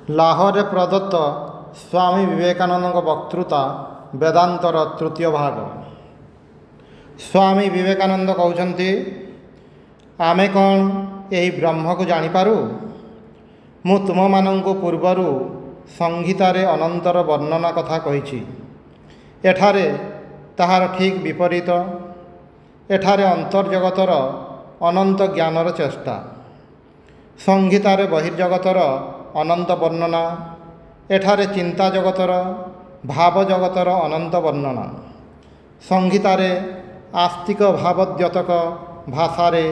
ଲାହୋରରେ ପ୍ରଦତ୍ତ ସ୍ୱାମୀ ବିବେକାନନ୍ଦଙ୍କ ବକ୍ତୃତା ବେଦାନ୍ତର ତୃତୀୟ ଭାଗ। ସ୍ୱାମୀ ବିବେକାନନ୍ଦ କହୁଛନ୍ତି, ଆମେ କ'ଣ ଏହି ବ୍ରହ୍ମକୁ ଜାଣିପାରୁ? ମୁଁ ତୁମମାନଙ୍କୁ ପୂର୍ବରୁ ସଂହିତାରେ ଅନନ୍ତର ବର୍ଣ୍ଣନା କଥା କହିଛି। ଏଠାରେ ତାହାର ଠିକ୍ ବିପରୀତ। ଏଠାରେ ଅନ୍ତର୍ଜଗତର ଅନନ୍ତ ଜ୍ଞାନର ଚେଷ୍ଟା। ସଂହିତାରେ ବହିର୍ଜଗତର ଅନନ୍ତ ବର୍ଣ୍ଣନା, ଏଠାରେ ଚିନ୍ତା ଜଗତର ଭାବ ଜଗତର ଅନନ୍ତ ବର୍ଣ୍ଣନା। ସଂହିତାରେ ଆସ୍ତିକ ଭାବଦ୍ୟୋତକ ଭାଷାରେ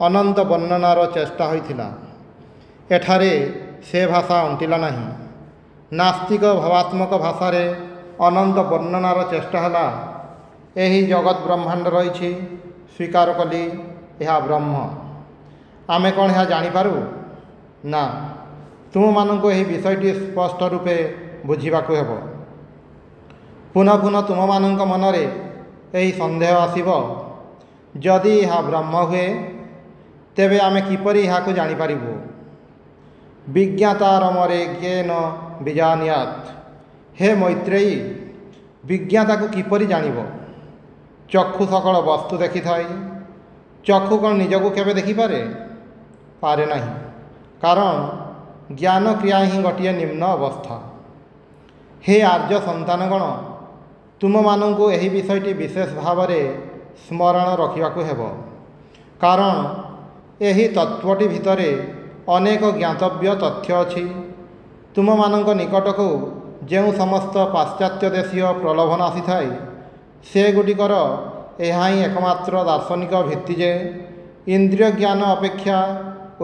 ଅନନ୍ତ ବର୍ଣ୍ଣନାର ଚେଷ୍ଟା ହୋଇଥିଲା। ଏଠାରେ ସେ ଭାଷା ଅଣ୍ଟିଲା ନାହିଁ। ନାସ୍ତିକ ଭାବାତ୍ମକ ଭାଷାରେ ଅନନ୍ତ ବର୍ଣ୍ଣନାର ଚେଷ୍ଟା ହେଲା। ଏହି ଜଗତ ବ୍ରହ୍ମାଣ୍ଡ ରହିଛି, ସ୍ୱୀକାର କଲି ଏହା ବ୍ରହ୍ମ। ଆମେ କ'ଣ ଏହା ଜାଣିପାରୁ? ନା। ତୁମମାନଙ୍କୁ ଏହି ବିଷୟଟି ସ୍ପଷ୍ଟ ରୂପେ ବୁଝିବାକୁ ହେବ। ପୁନଃ ପୁନଃ ତୁମମାନଙ୍କ ମନରେ ଏହି ସନ୍ଦେହ ଆସିବ, ଯଦି ଏହା ବ୍ରହ୍ମ ହୁଏ, ତେବେ ଆମେ କିପରି ଏହାକୁ ଜାଣିପାରିବୁ? ବିଜ୍ଞାତାରମରେ ଜ୍ଞେନ ବିଜାନିୟାତ୍। ହେ ମୈତ୍ରେୟୀ, ବିଜ୍ଞାତାକୁ କିପରି ଜାଣିବ? ଚକ୍ଷୁ ସକଳ ବସ୍ତୁ ଦେଖିଥାଏ। ଚକ୍ଷୁ କ'ଣ ନିଜକୁ କେବେ ଦେଖିପାରେ? ପାରେ ନାହିଁ, କାରଣ ଜ୍ଞାନ କ୍ରିୟା ହିଁ ଗୋଟିଏ ନିମ୍ନ ଅବସ୍ଥା। ହେ ଆର୍ଯ୍ୟ ସନ୍ତାନଗଣ, ତୁମମାନଙ୍କୁ ଏହି ବିଷୟଟି ବିଶେଷ ଭାବରେ ସ୍ମରଣ ରଖିବାକୁ ହେବ, କାରଣ ଏହି ତତ୍ତ୍ୱଟି ଭିତରେ ଅନେକ ଜ୍ଞାତବ୍ୟ ତଥ୍ୟ ଅଛି। ତୁମମାନଙ୍କ ନିକଟକୁ ଯେଉଁ ସମସ୍ତ ପାଶ୍ଚାତ୍ୟ ଦେଶୀୟ ପ୍ରଲୋଭନ ଆସିଥାଏ, ସେଗୁଡ଼ିକର ଏହା ହିଁ ଏକମାତ୍ର ଦାର୍ଶନିକ ଭିତ୍ତି ଯେ ଇନ୍ଦ୍ରିୟ ଜ୍ଞାନ ଅପେକ୍ଷା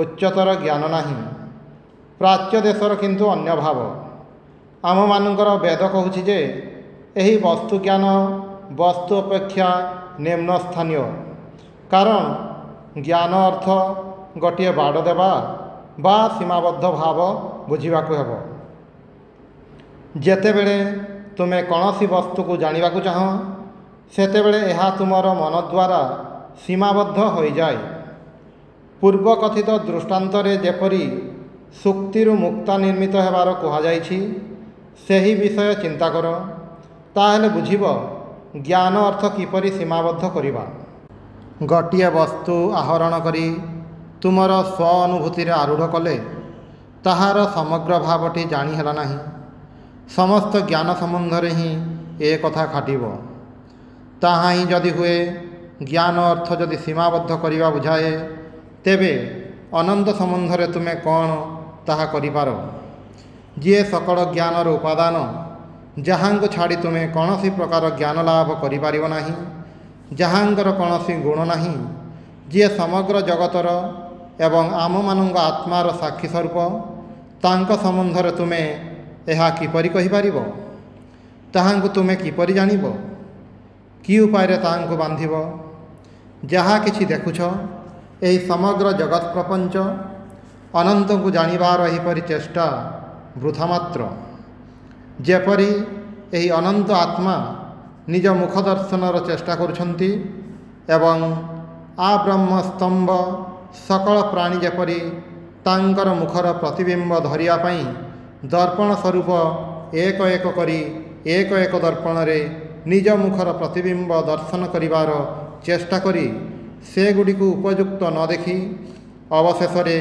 ଉଚ୍ଚତର ଜ୍ଞାନ ନାହିଁ। ପ୍ରାଚ୍ୟ ଦେଶର କିନ୍ତୁ ଅନ୍ୟ ଭାବ। ଆମମାନଙ୍କର ବେଦ କହୁଛି ଯେ ଏହି ବସ୍ତୁ ଜ୍ଞାନ ବସ୍ତୁ ଅପେକ୍ଷା ନିମ୍ନ ସ୍ଥାନୀୟ, କାରଣ ଜ୍ଞାନ ଅର୍ଥ ଗୋଟିଏ ବାଡ଼ ଦେବା ବା ସୀମାବଦ୍ଧ ଭାବ ବୁଝିବାକୁ ହେବ। ଯେତେବେଳେ ତୁମେ କୌଣସି ବସ୍ତୁକୁ ଜାଣିବାକୁ ଚାହଁ, ସେତେବେଳେ ଏହା ତୁମର ମନ ଦ୍ୱାରା ସୀମାବଦ୍ଧ ହୋଇଯାଏ। ପୂର୍ବ କଥିତ ଦୃଷ୍ଟାନ୍ତରେ ଯେପରି ସୁକ୍ତିରୁ ମୁକ୍ତା ନିର୍ମିତ ହେବାର କୁହାଯାଇଛି, ସେହି ବିଷୟ ଚିନ୍ତା କର, ତାହେଲେ ବୁଝିବ ଜ୍ଞାନ ଅର୍ଥ କିପରି ସୀମାବଦ୍ଧ କରିବା। ଗୋଟିଏ ବସ୍ତୁ ଆହରଣ କରି ତୁମର ସ୍ୱ ଅନୁଭୂତିରେ ଆରୂଢ଼ କଲେ ତାହାର ସମଗ୍ର ଭାବଟି ଜାଣି ହେଲା ନାହିଁ। ସମସ୍ତ ଜ୍ଞାନ ସମ୍ବନ୍ଧରେ ହିଁ ଏ କଥା ଖାଟିବ। ତାହା ହିଁ ଯଦି ହୁଏ, ଜ୍ଞାନ ଅର୍ଥ ଯଦି ସୀମାବଦ୍ଧ କରିବା ବୁଝାଏ, ତେବେ ଅନନ୍ତ ସମ୍ବନ୍ଧରେ ତୁମେ କ'ଣ ତାହା କରିପାର? ଯିଏ ସକଳ ଜ୍ଞାନର ଉପାଦାନ, ଯାହାଙ୍କୁ ଛାଡ଼ି ତୁମେ କୌଣସି ପ୍ରକାର ଜ୍ଞାନ ଲାଭ କରିପାରିବ ନାହିଁ, ଯାହାଙ୍କର କୌଣସି ଗୁଣ ନାହିଁ, ଯିଏ ସମଗ୍ର ଜଗତର ଏବଂ ଆମମାନଙ୍କ ଆତ୍ମାର ସାକ୍ଷୀ ସ୍ୱରୂପ, ତାଙ୍କ ସମ୍ବନ୍ଧରେ ତୁମେ ଏହା କିପରି କହିପାରିବ? ତାହାଙ୍କୁ ତୁମେ କିପରି ଜାଣିବ? କି ଉପାୟରେ ତାହାଙ୍କୁ ବାନ୍ଧିବ? ଯାହା କିଛି ଦେଖୁଛ, ଏହି ସମଗ୍ର ଜଗତ ପ୍ରପଞ୍ଚ ଅନନ୍ତଙ୍କୁ ଜାଣିବାର ଏହିପରି ଚେଷ୍ଟା ବୃଥା ମାତ୍ର। ଯେପରି ଏହି ଅନନ୍ତ ଆତ୍ମା ନିଜ ମୁଖ ଦର୍ଶନର ଚେଷ୍ଟା କରୁଛନ୍ତି ଏବଂ ଆବ୍ରହ୍ମ ସ୍ତମ୍ଭ ସକଳ ପ୍ରାଣୀ ଯେପରି ତାଙ୍କର ମୁଖର ପ୍ରତିବିମ୍ବ ଧରିବା ପାଇଁ ଦର୍ପଣ ସ୍ୱରୂପ ଏକ ଏକ କରି ଏକ ଏକ ଦର୍ପଣରେ ନିଜ ମୁଖର ପ୍ରତିବିମ୍ବ ଦର୍ଶନ କରିବାର ଚେଷ୍ଟା କରି ସେଗୁଡ଼ିକୁ ଉପଯୁକ୍ତ ନ ଦେଖି ଅବଶେଷରେ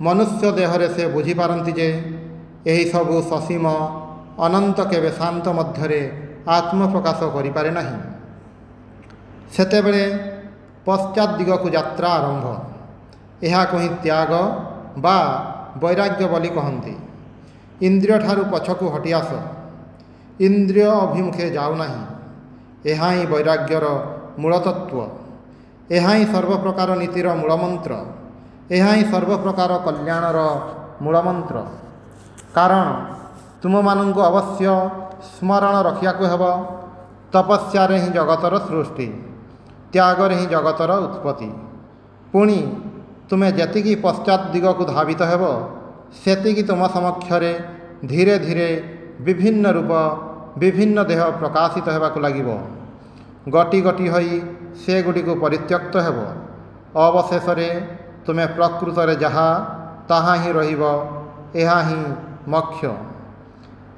ମନୁଷ୍ୟ ଦେହରେ ସେ ବୁଝିପାରନ୍ତି ଯେ ଏହିସବୁ ସସୀମ ଅନନ୍ତ କେବେ ଶାନ୍ତ ମଧ୍ୟରେ ଆତ୍ମପ୍ରକାଶ କରିପାରେ ନାହିଁ। ସେତେବେଳେ ପଶ୍ଚାତ୍ ଦିଗକୁ ଯାତ୍ରା ଆରମ୍ଭ। ଏହାକୁ ହିଁ ତ୍ୟାଗ ବା ବୈରାଗ୍ୟ ବୋଲି କହନ୍ତି। ଇନ୍ଦ୍ରିୟଠାରୁ ପଛକୁ ହଟି ଆସ, ଇନ୍ଦ୍ରିୟ ଅଭିମୁଖେ ଯାଉ ନାହିଁ। ଏହା ହିଁ ବୈରାଗ୍ୟର ମୂଳତତ୍ତ୍ୱ। ଏହା ହିଁ ସର୍ବପ୍ରକାର ନୀତିର ମୂଳମନ୍ତ୍ର। ଏହା ହିଁ ସର୍ବପ୍ରକାର କଲ୍ୟାଣର ମୂଳମନ୍ତ୍ର। କାରଣ ତୁମମାନଙ୍କୁ ଅବଶ୍ୟ ସ୍ମରଣ ରଖିବାକୁ ହେବ, ତପସ୍ୟାରେ ହିଁ ଜଗତର ସୃଷ୍ଟି, ତ୍ୟାଗରେ ହିଁ ଜଗତର ଉତ୍ପତ୍ତି। ପୁଣି ତୁମେ ଯେତିକି ପଶ୍ଚାତ୍ ଦିଗକୁ ଧାବିତ ହେବ, ସେତିକି ତୁମ ସମକ୍ଷରେ ଧୀରେ ଧୀରେ ବିଭିନ୍ନ ରୂପ ବିଭିନ୍ନ ଦେହ ପ୍ରକାଶିତ ହେବାକୁ ଲାଗିବ। ଗୋଟି ଗୋଟି ହୋଇ ସେଗୁଡ଼ିକୁ ପରିତ୍ୟକ୍ତ ହେବ। ଅବଶେଷରେ ତୁମେ ପ୍ରକୃତରେ ଯାହା ତାହା ହିଁ ରହିବ ଏହା ହିଁ ମୋକ୍ଷ।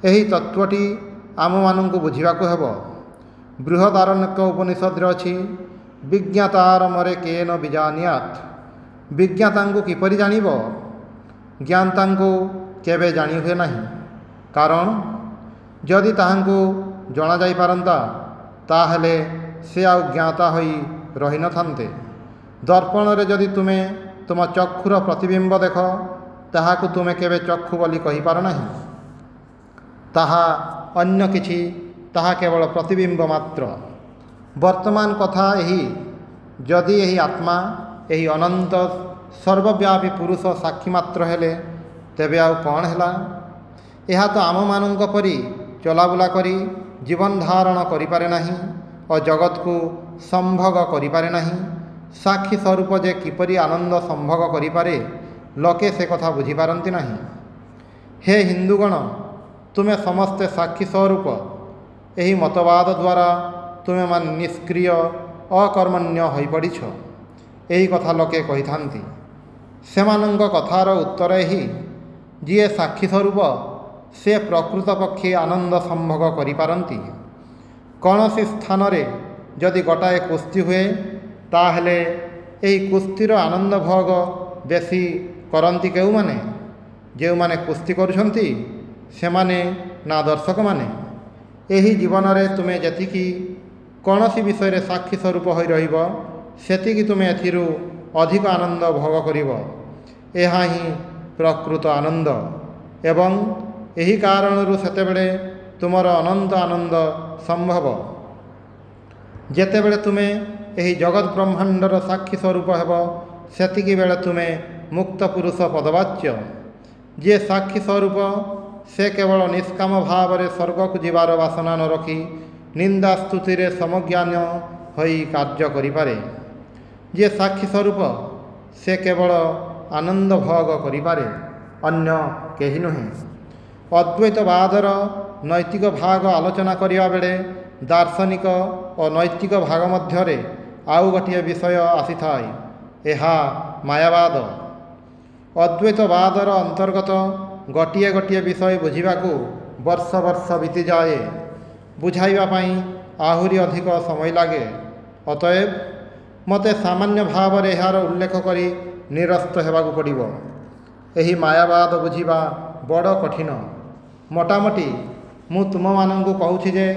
ଏହି ତତ୍ତ୍ୱଟି ଆମମାନଙ୍କୁ ବୁଝିବାକୁ ହେବ। ବୃହଦାରଣ୍ୟକ ଉପନିଷଦରେ ଅଛି, ବିଜ୍ଞାତାରମରେ କେନ ବିଜାନିୟାତ୍। ବିଜ୍ଞାତାଙ୍କୁ କିପରି ଜାଣିବ? ଜ୍ଞାତାଙ୍କୁ କେବେ ଜାଣି ହୁଏ ନାହିଁ। କାରଣ ଯଦି ତାହାଙ୍କୁ ଜଣାଯାଇପାରନ୍ତା ତାହେଲେ ସେ ଆଉ ଜ୍ଞାତା ହୋଇ ରହିନଥାନ୍ତେ। ଦର୍ପଣରେ ଯଦି ତୁମେ ତୁମ ଚକ୍ଷୁର ପ୍ରତିବିମ୍ବ ଦେଖ, ତାହାକୁ ତୁମେ କେବେ ଚକ୍ଷୁ ବୋଲି କହିପାର ନାହିଁ। ତାହା ଅନ୍ୟ କିଛି, ତାହା କେବଳ ପ୍ରତିବିମ୍ବ ମାତ୍ର। ବର୍ତ୍ତମାନ କଥା ଏହି, ଯଦି ଏହି ଆତ୍ମା, ଏହି ଅନନ୍ତ ସର୍ବବ୍ୟାପୀ ପୁରୁଷ ସାକ୍ଷୀ ମାତ୍ର ହେଲେ, ତେବେ ଆଉ କ'ଣ ହେଲା? ଏହା ତ ଆମମାନଙ୍କ ପରି ଚଲାବୁଲା କରି ଜୀବନ ଧାରଣ କରିପାରେ ନାହିଁ ଓ ଜଗତକୁ ସମ୍ଭୋଗ କରିପାରେ ନାହିଁ। ସାକ୍ଷୀ ସ୍ୱରୂପ ଯେ କିପରି ଆନନ୍ଦ ସମ୍ଭୋଗ କରିପାରେ, ଲୋକେ ସେ କଥା ବୁଝିପାରନ୍ତି ନାହିଁ। ହେ ହିନ୍ଦୁଗଣ, ତୁମେ ସମସ୍ତେ ସାକ୍ଷୀ ସ୍ୱରୂପ। ଏହି ମତବାଦ ଦ୍ୱାରା ତୁମେମାନେ ନିଷ୍କ୍ରିୟ ଅକର୍ମଣ୍ୟ ହୋଇପଡ଼ିଛ, ଏହି କଥା ଲୋକେ କହିଥାନ୍ତି। ସେମାନଙ୍କ କଥାର ଉତ୍ତର ଏହି, ଯିଏ ସାକ୍ଷୀ ସ୍ୱରୂପ ସେ ପ୍ରକୃତ ପକ୍ଷେ ଆନନ୍ଦ ସମ୍ଭୋଗ କରିପାରନ୍ତି। କୌଣସି ସ୍ଥାନରେ ଯଦି ଗୋଟାଏ କୁସ୍ତି ହୁଏ, ତାହେଲେ ଏହି କୁସ୍ତିର ଆନନ୍ଦ ଭୋଗ ବେଶୀ କରନ୍ତି କେଉଁମାନେ? ଯେଉଁମାନେ କୁସ୍ତି କରୁଛନ୍ତି ସେମାନେ ନା ଦର୍ଶକମାନେ? ଏହି ଜୀବନରେ ତୁମେ ଯେତିକି କୌଣସି ବିଷୟରେ ସାକ୍ଷୀ ସ୍ୱରୂପ ହୋଇ ରହିବ, ସେତିକି ତୁମେ ଏଥିରୁ ଅଧିକ ଆନନ୍ଦ ଭୋଗ କରିବ। ଏହା ହିଁ ପ୍ରକୃତ ଆନନ୍ଦ ଏବଂ ଏହି କାରଣରୁ ସେତେବେଳେ ତୁମର ଅନନ୍ତ ଆନନ୍ଦ ସମ୍ଭବ। ଯେତେବେଳେ ତୁମେ ଏହି ଜଗତ୍ ବ୍ରହ୍ମାଣ୍ଡର ସାକ୍ଷୀ ସ୍ୱରୂପ ହେବ, ସେତିକି ବେଳେ ତୁମେ ମୁକ୍ତ ପୁରୁଷ ପଦବାଚ୍ୟ। ଯିଏ ସାକ୍ଷୀ ସ୍ୱରୂପ ସେ କେବଳ ନିଷ୍କାମ ଭାବରେ ସ୍ୱର୍ଗକୁ ଯିବାର ବାସନା ନ ରଖି ନିନ୍ଦା ସ୍ତୁତିରେ ସମଜ୍ଞାନ ହୋଇ କାର୍ଯ୍ୟ କରିପାରେ। ଯିଏ ସାକ୍ଷୀ ସ୍ୱରୂପ ସେ କେବଳ ଆନନ୍ଦ ଭୋଗ କରିପାରେ, ଅନ୍ୟ କେହି ନୁହେଁ। ଅଦ୍ୱୈତବାଦର ନୈତିକ ଭାଗ ଆଲୋଚନା କରିବା ବେଳେ ଦାର୍ଶନିକ ଓ ନୈତିକ ଭାଗ ମଧ୍ୟରେ ଆଉ ଗୋଟିଏ ବିଷୟ ଆସିଥାଏ, ଏହା ମାୟାବାଦ। ଅଦ୍ୱୈତବାଦର ଅନ୍ତର୍ଗତ ଗୋଟିଏ ଗୋଟିଏ ବିଷୟ ବୁଝିବାକୁ ବର୍ଷ ବର୍ଷ ବିତିଯାଏ, ବୁଝାଇବା ପାଇଁ ଆହୁରି ଅଧିକ ସମୟ ଲାଗେ। ଅତଏବ ମୋତେ ସାମାନ୍ୟ ଭାବରେ ଏହାର ଉଲ୍ଲେଖ କରି ନିରସ୍ତ ହେବାକୁ ପଡ଼ିବ। ଏହି ମାୟାବାଦ ବୁଝିବା ବଡ଼ କଠିନ। ମୋଟାମୋଟି ମୁଁ ତୁମମାନଙ୍କୁ କହୁଛି ଯେ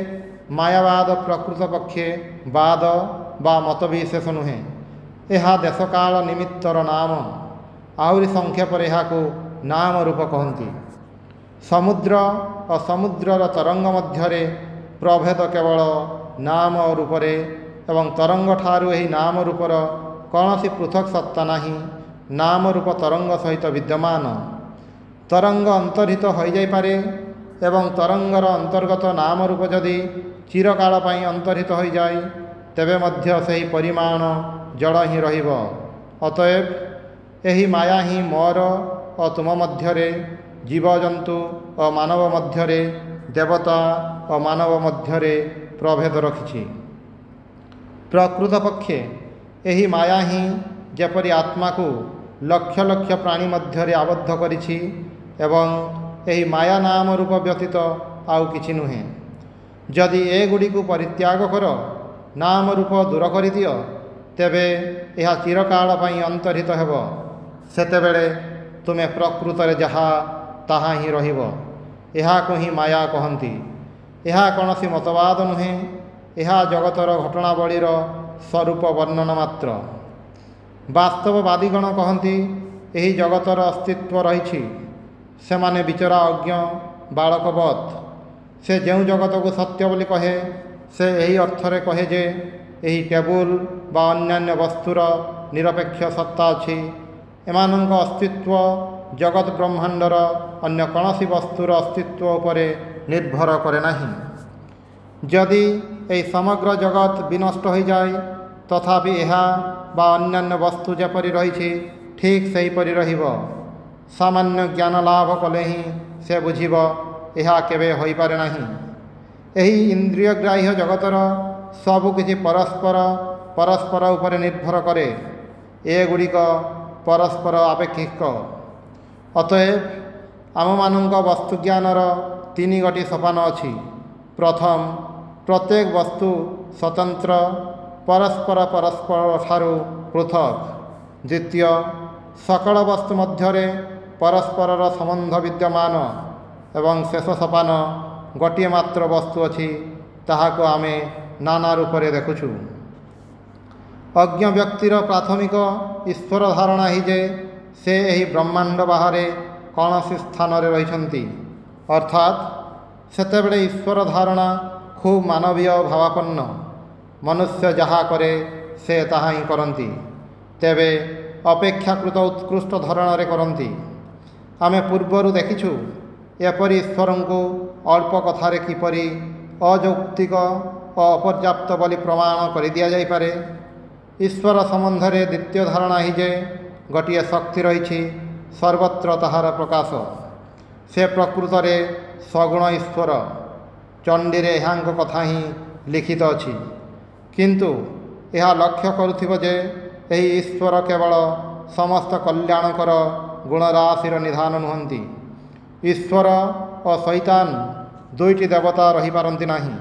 ମାୟାବାଦ ପ୍ରକୃତ ପକ୍ଷେ ବାଦ ବା ମତବିଶେଷ ନୁହେଁ, ଏହା ଦେଶକାଳ ନିମିତ୍ତର ନାମ। ଆହୁରି ସଂକ୍ଷେପରେ ଏହାକୁ ନାମ ରୂପ କହନ୍ତି। ସମୁଦ୍ର ଓ ସମୁଦ୍ରର ତରଙ୍ଗ ମଧ୍ୟରେ ପ୍ରଭେଦ କେବଳ ନାମ ରୂପରେ ଏବଂ ତରଙ୍ଗ ଠାରୁ ଏହି ନାମ ରୂପର କୌଣସି ପୃଥକ ସତ୍ତା ନାହିଁ। ନାମ ରୂପ ତରଙ୍ଗ ସହିତ ବିଦ୍ୟମାନ। ତରଙ୍ଗ ଅନ୍ତର୍ହିତ ହୋଇଯାଇପାରେ ଏବଂ ତରଙ୍ଗର ଅନ୍ତର୍ଗତ ନାମ ରୂପ ଯଦି ଚିରକାଳ ପାଇଁ ଅନ୍ତର୍ହିତ ହୋଇଯାଏ, ତେବେ ମଧ୍ୟ ସେହି ପରିମାଣ ଜଡ଼ ହିଁ ରହିବ। ଅତଏବ ଏହି ମାୟା ହିଁ ମୋର ଓ ତୁମ ମଧ୍ୟରେ, ଜୀବଜନ୍ତୁ ଓ ମାନବ ମଧ୍ୟରେ, ଦେବତା ଓ ମାନବ ମଧ୍ୟରେ ପ୍ରଭେଦ ରଖିଛି। ପ୍ରକୃତ ପକ୍ଷେ ଏହି ମାୟା ହିଁ ଯେପରି ଆତ୍ମାକୁ ଲକ୍ଷ ଲକ୍ଷ ପ୍ରାଣୀ ମଧ୍ୟରେ ଆବଦ୍ଧ କରିଛି ଏବଂ ଏହି ମାୟା ନାମ ରୂପ ବ୍ୟତୀତ ଆଉ କିଛି ନୁହେଁ। ଯଦି ଏଗୁଡ଼ିକୁ ପରିତ୍ୟାଗ କର, ନାମ ରୂପ ଦୂର କରିଦିଅ, ତେବେ ଏହା ଚିରକାଳ ପାଇଁ ଅନ୍ତର୍ହିତ ହେବ। ସେତେବେଳେ ତୁମେ ପ୍ରକୃତରେ ଯାହା ତାହା ହିଁ ରହିବ। ଏହାକୁ ହିଁ ମାୟା କହନ୍ତି। ଏହା କୌଣସି ମତବାଦ ନୁହେଁ, ଏହା ଜଗତର ଘଟଣାବଳୀର ସ୍ୱରୂପ ବର୍ଣ୍ଣନା ମାତ୍ର। ବାସ୍ତବବାଦୀଗଣ କହନ୍ତି ଏହି ଜଗତର ଅସ୍ତିତ୍ୱ ରହିଛି। ସେମାନେ ବିଚରା ଅଜ୍ଞ ବାଳକବତ୍। ସେ ଯେଉଁ ଜଗତକୁ ସତ୍ୟ ବୋଲି କହେ, ସେ ଏହି ଅର୍ଥରେ କହେ ଯେ ଏହି ଟେବୁଲ ବା ଅନ୍ୟାନ୍ୟ ବସ୍ତୁର ନିରପେକ୍ଷ ସତ୍ତା ଅଛି। ଏମାନଙ୍କ ଅସ୍ତିତ୍ୱ ଜଗତ ବ୍ରହ୍ମାଣ୍ଡର ଅନ୍ୟ କୌଣସି ବସ୍ତୁର ଅସ୍ତିତ୍ୱ ଉପରେ ନିର୍ଭର କରେ ନାହିଁ। ଯଦି ଏହି ସମଗ୍ର ଜଗତ ବିନଷ୍ଟ ହୋଇଯାଏ, ତଥାପି ଏହା ବା ଅନ୍ୟାନ୍ୟ ବସ୍ତୁ ଯେପରି ରହିଛି ଠିକ୍ ସେହିପରି ରହିବ। ସାମାନ୍ୟ ଜ୍ଞାନ ଲାଭ କଲେ ହିଁ ସେ ବୁଝିବ ଏହା କେବେ ହୋଇପାରେ ନାହିଁ। ଏହି ଇନ୍ଦ୍ରିୟଗ୍ରାହ୍ୟ ଜଗତର ସବୁକିଛି ପରସ୍ପର ଉପରେ ନିର୍ଭର କରେ। ଏଗୁଡ଼ିକ ପରସ୍ପର ଆପେକ୍ଷିକ। ଅତଏବ ଆମମାନଙ୍କ ବସ୍ତୁଜ୍ଞାନର ତିନି ଗୋଟି ସୋପାନ ଅଛି। ପ୍ରଥମ, ପ୍ରତ୍ୟେକ ବସ୍ତୁ ସ୍ୱତନ୍ତ୍ର, ପରସ୍ପରଠାରୁ ପୃଥକ। ଦ୍ୱିତୀୟ, ସକଳ ବସ୍ତୁ ମଧ୍ୟରେ ପରସ୍ପରର ସମ୍ବନ୍ଧ ବିଦ୍ୟମାନ। ଏବଂ ଶେଷ ସୋପାନ, ଗୋଟିଏ ମାତ୍ର ବସ୍ତୁ ଅଛି, ତାହାକୁ ଆମେ ନାନା ରୂପରେ ଦେଖୁଛୁ। ଅଜ୍ଞ ବ୍ୟକ୍ତିର ପ୍ରାଥମିକ ଈଶ୍ୱର ଧାରଣା ଏହି ଯେ ସେ ଏହି ବ୍ରହ୍ମାଣ୍ଡ ବାହାରେ କୌଣସି ସ୍ଥାନରେ ରହିଛନ୍ତି। ଅର୍ଥାତ୍ ସେତେବେଳେ ଈଶ୍ୱର ଧାରଣା ଖୁବ୍ ମାନବୀୟ ଭାବାପନ୍ନ। ମନୁଷ୍ୟ ଯାହା କରେ ସେ ତାହା ହିଁ କରନ୍ତି, ତେବେ ଅପେକ୍ଷାକୃତ ଉତ୍କୃଷ୍ଟ ଧରଣରେ କରନ୍ତି। ଆମେ ପୂର୍ବରୁ ଦେଖିଛୁ ଏପରି ଈଶ୍ୱରଙ୍କୁ ଅଳ୍ପ କଥାରେ କିପରି ଅଯୌକ୍ତିକ ଓ ଅପର୍ଯ୍ୟାପ୍ତ ବୋଲି ପ୍ରମାଣ କରିଦିଆଯାଇପାରେ। ଈଶ୍ୱର ସମ୍ବନ୍ଧରେ ଦ୍ୱିତୀୟ ଧାରଣା ଏହି ଯେ ଗୋଟିଏ ଶକ୍ତି ରହିଛି, ସର୍ବତ୍ର ତାହାର ପ୍ରକାଶ। ସେ ପ୍ରକୃତରେ ସଗୁଣ ଈଶ୍ୱର। ଚଣ୍ଡୀରେ ଏହାଙ୍କ କଥା ହିଁ ଲିଖିତ ଅଛି। କିନ୍ତୁ ଏହା ଲକ୍ଷ୍ୟ କରୁଥିବ ଯେ ଏହି ଈଶ୍ୱର କେବଳ ସମସ୍ତ କଲ୍ୟାଣକର ଗୁଣରାଶିର ନିଧାନ ନୁହନ୍ତି। ଈଶ୍ୱର ଓ ଶୈତାନ ଦୁଇଟି ଦେବତା ରହିପାରନ୍ତି ନାହିଁ।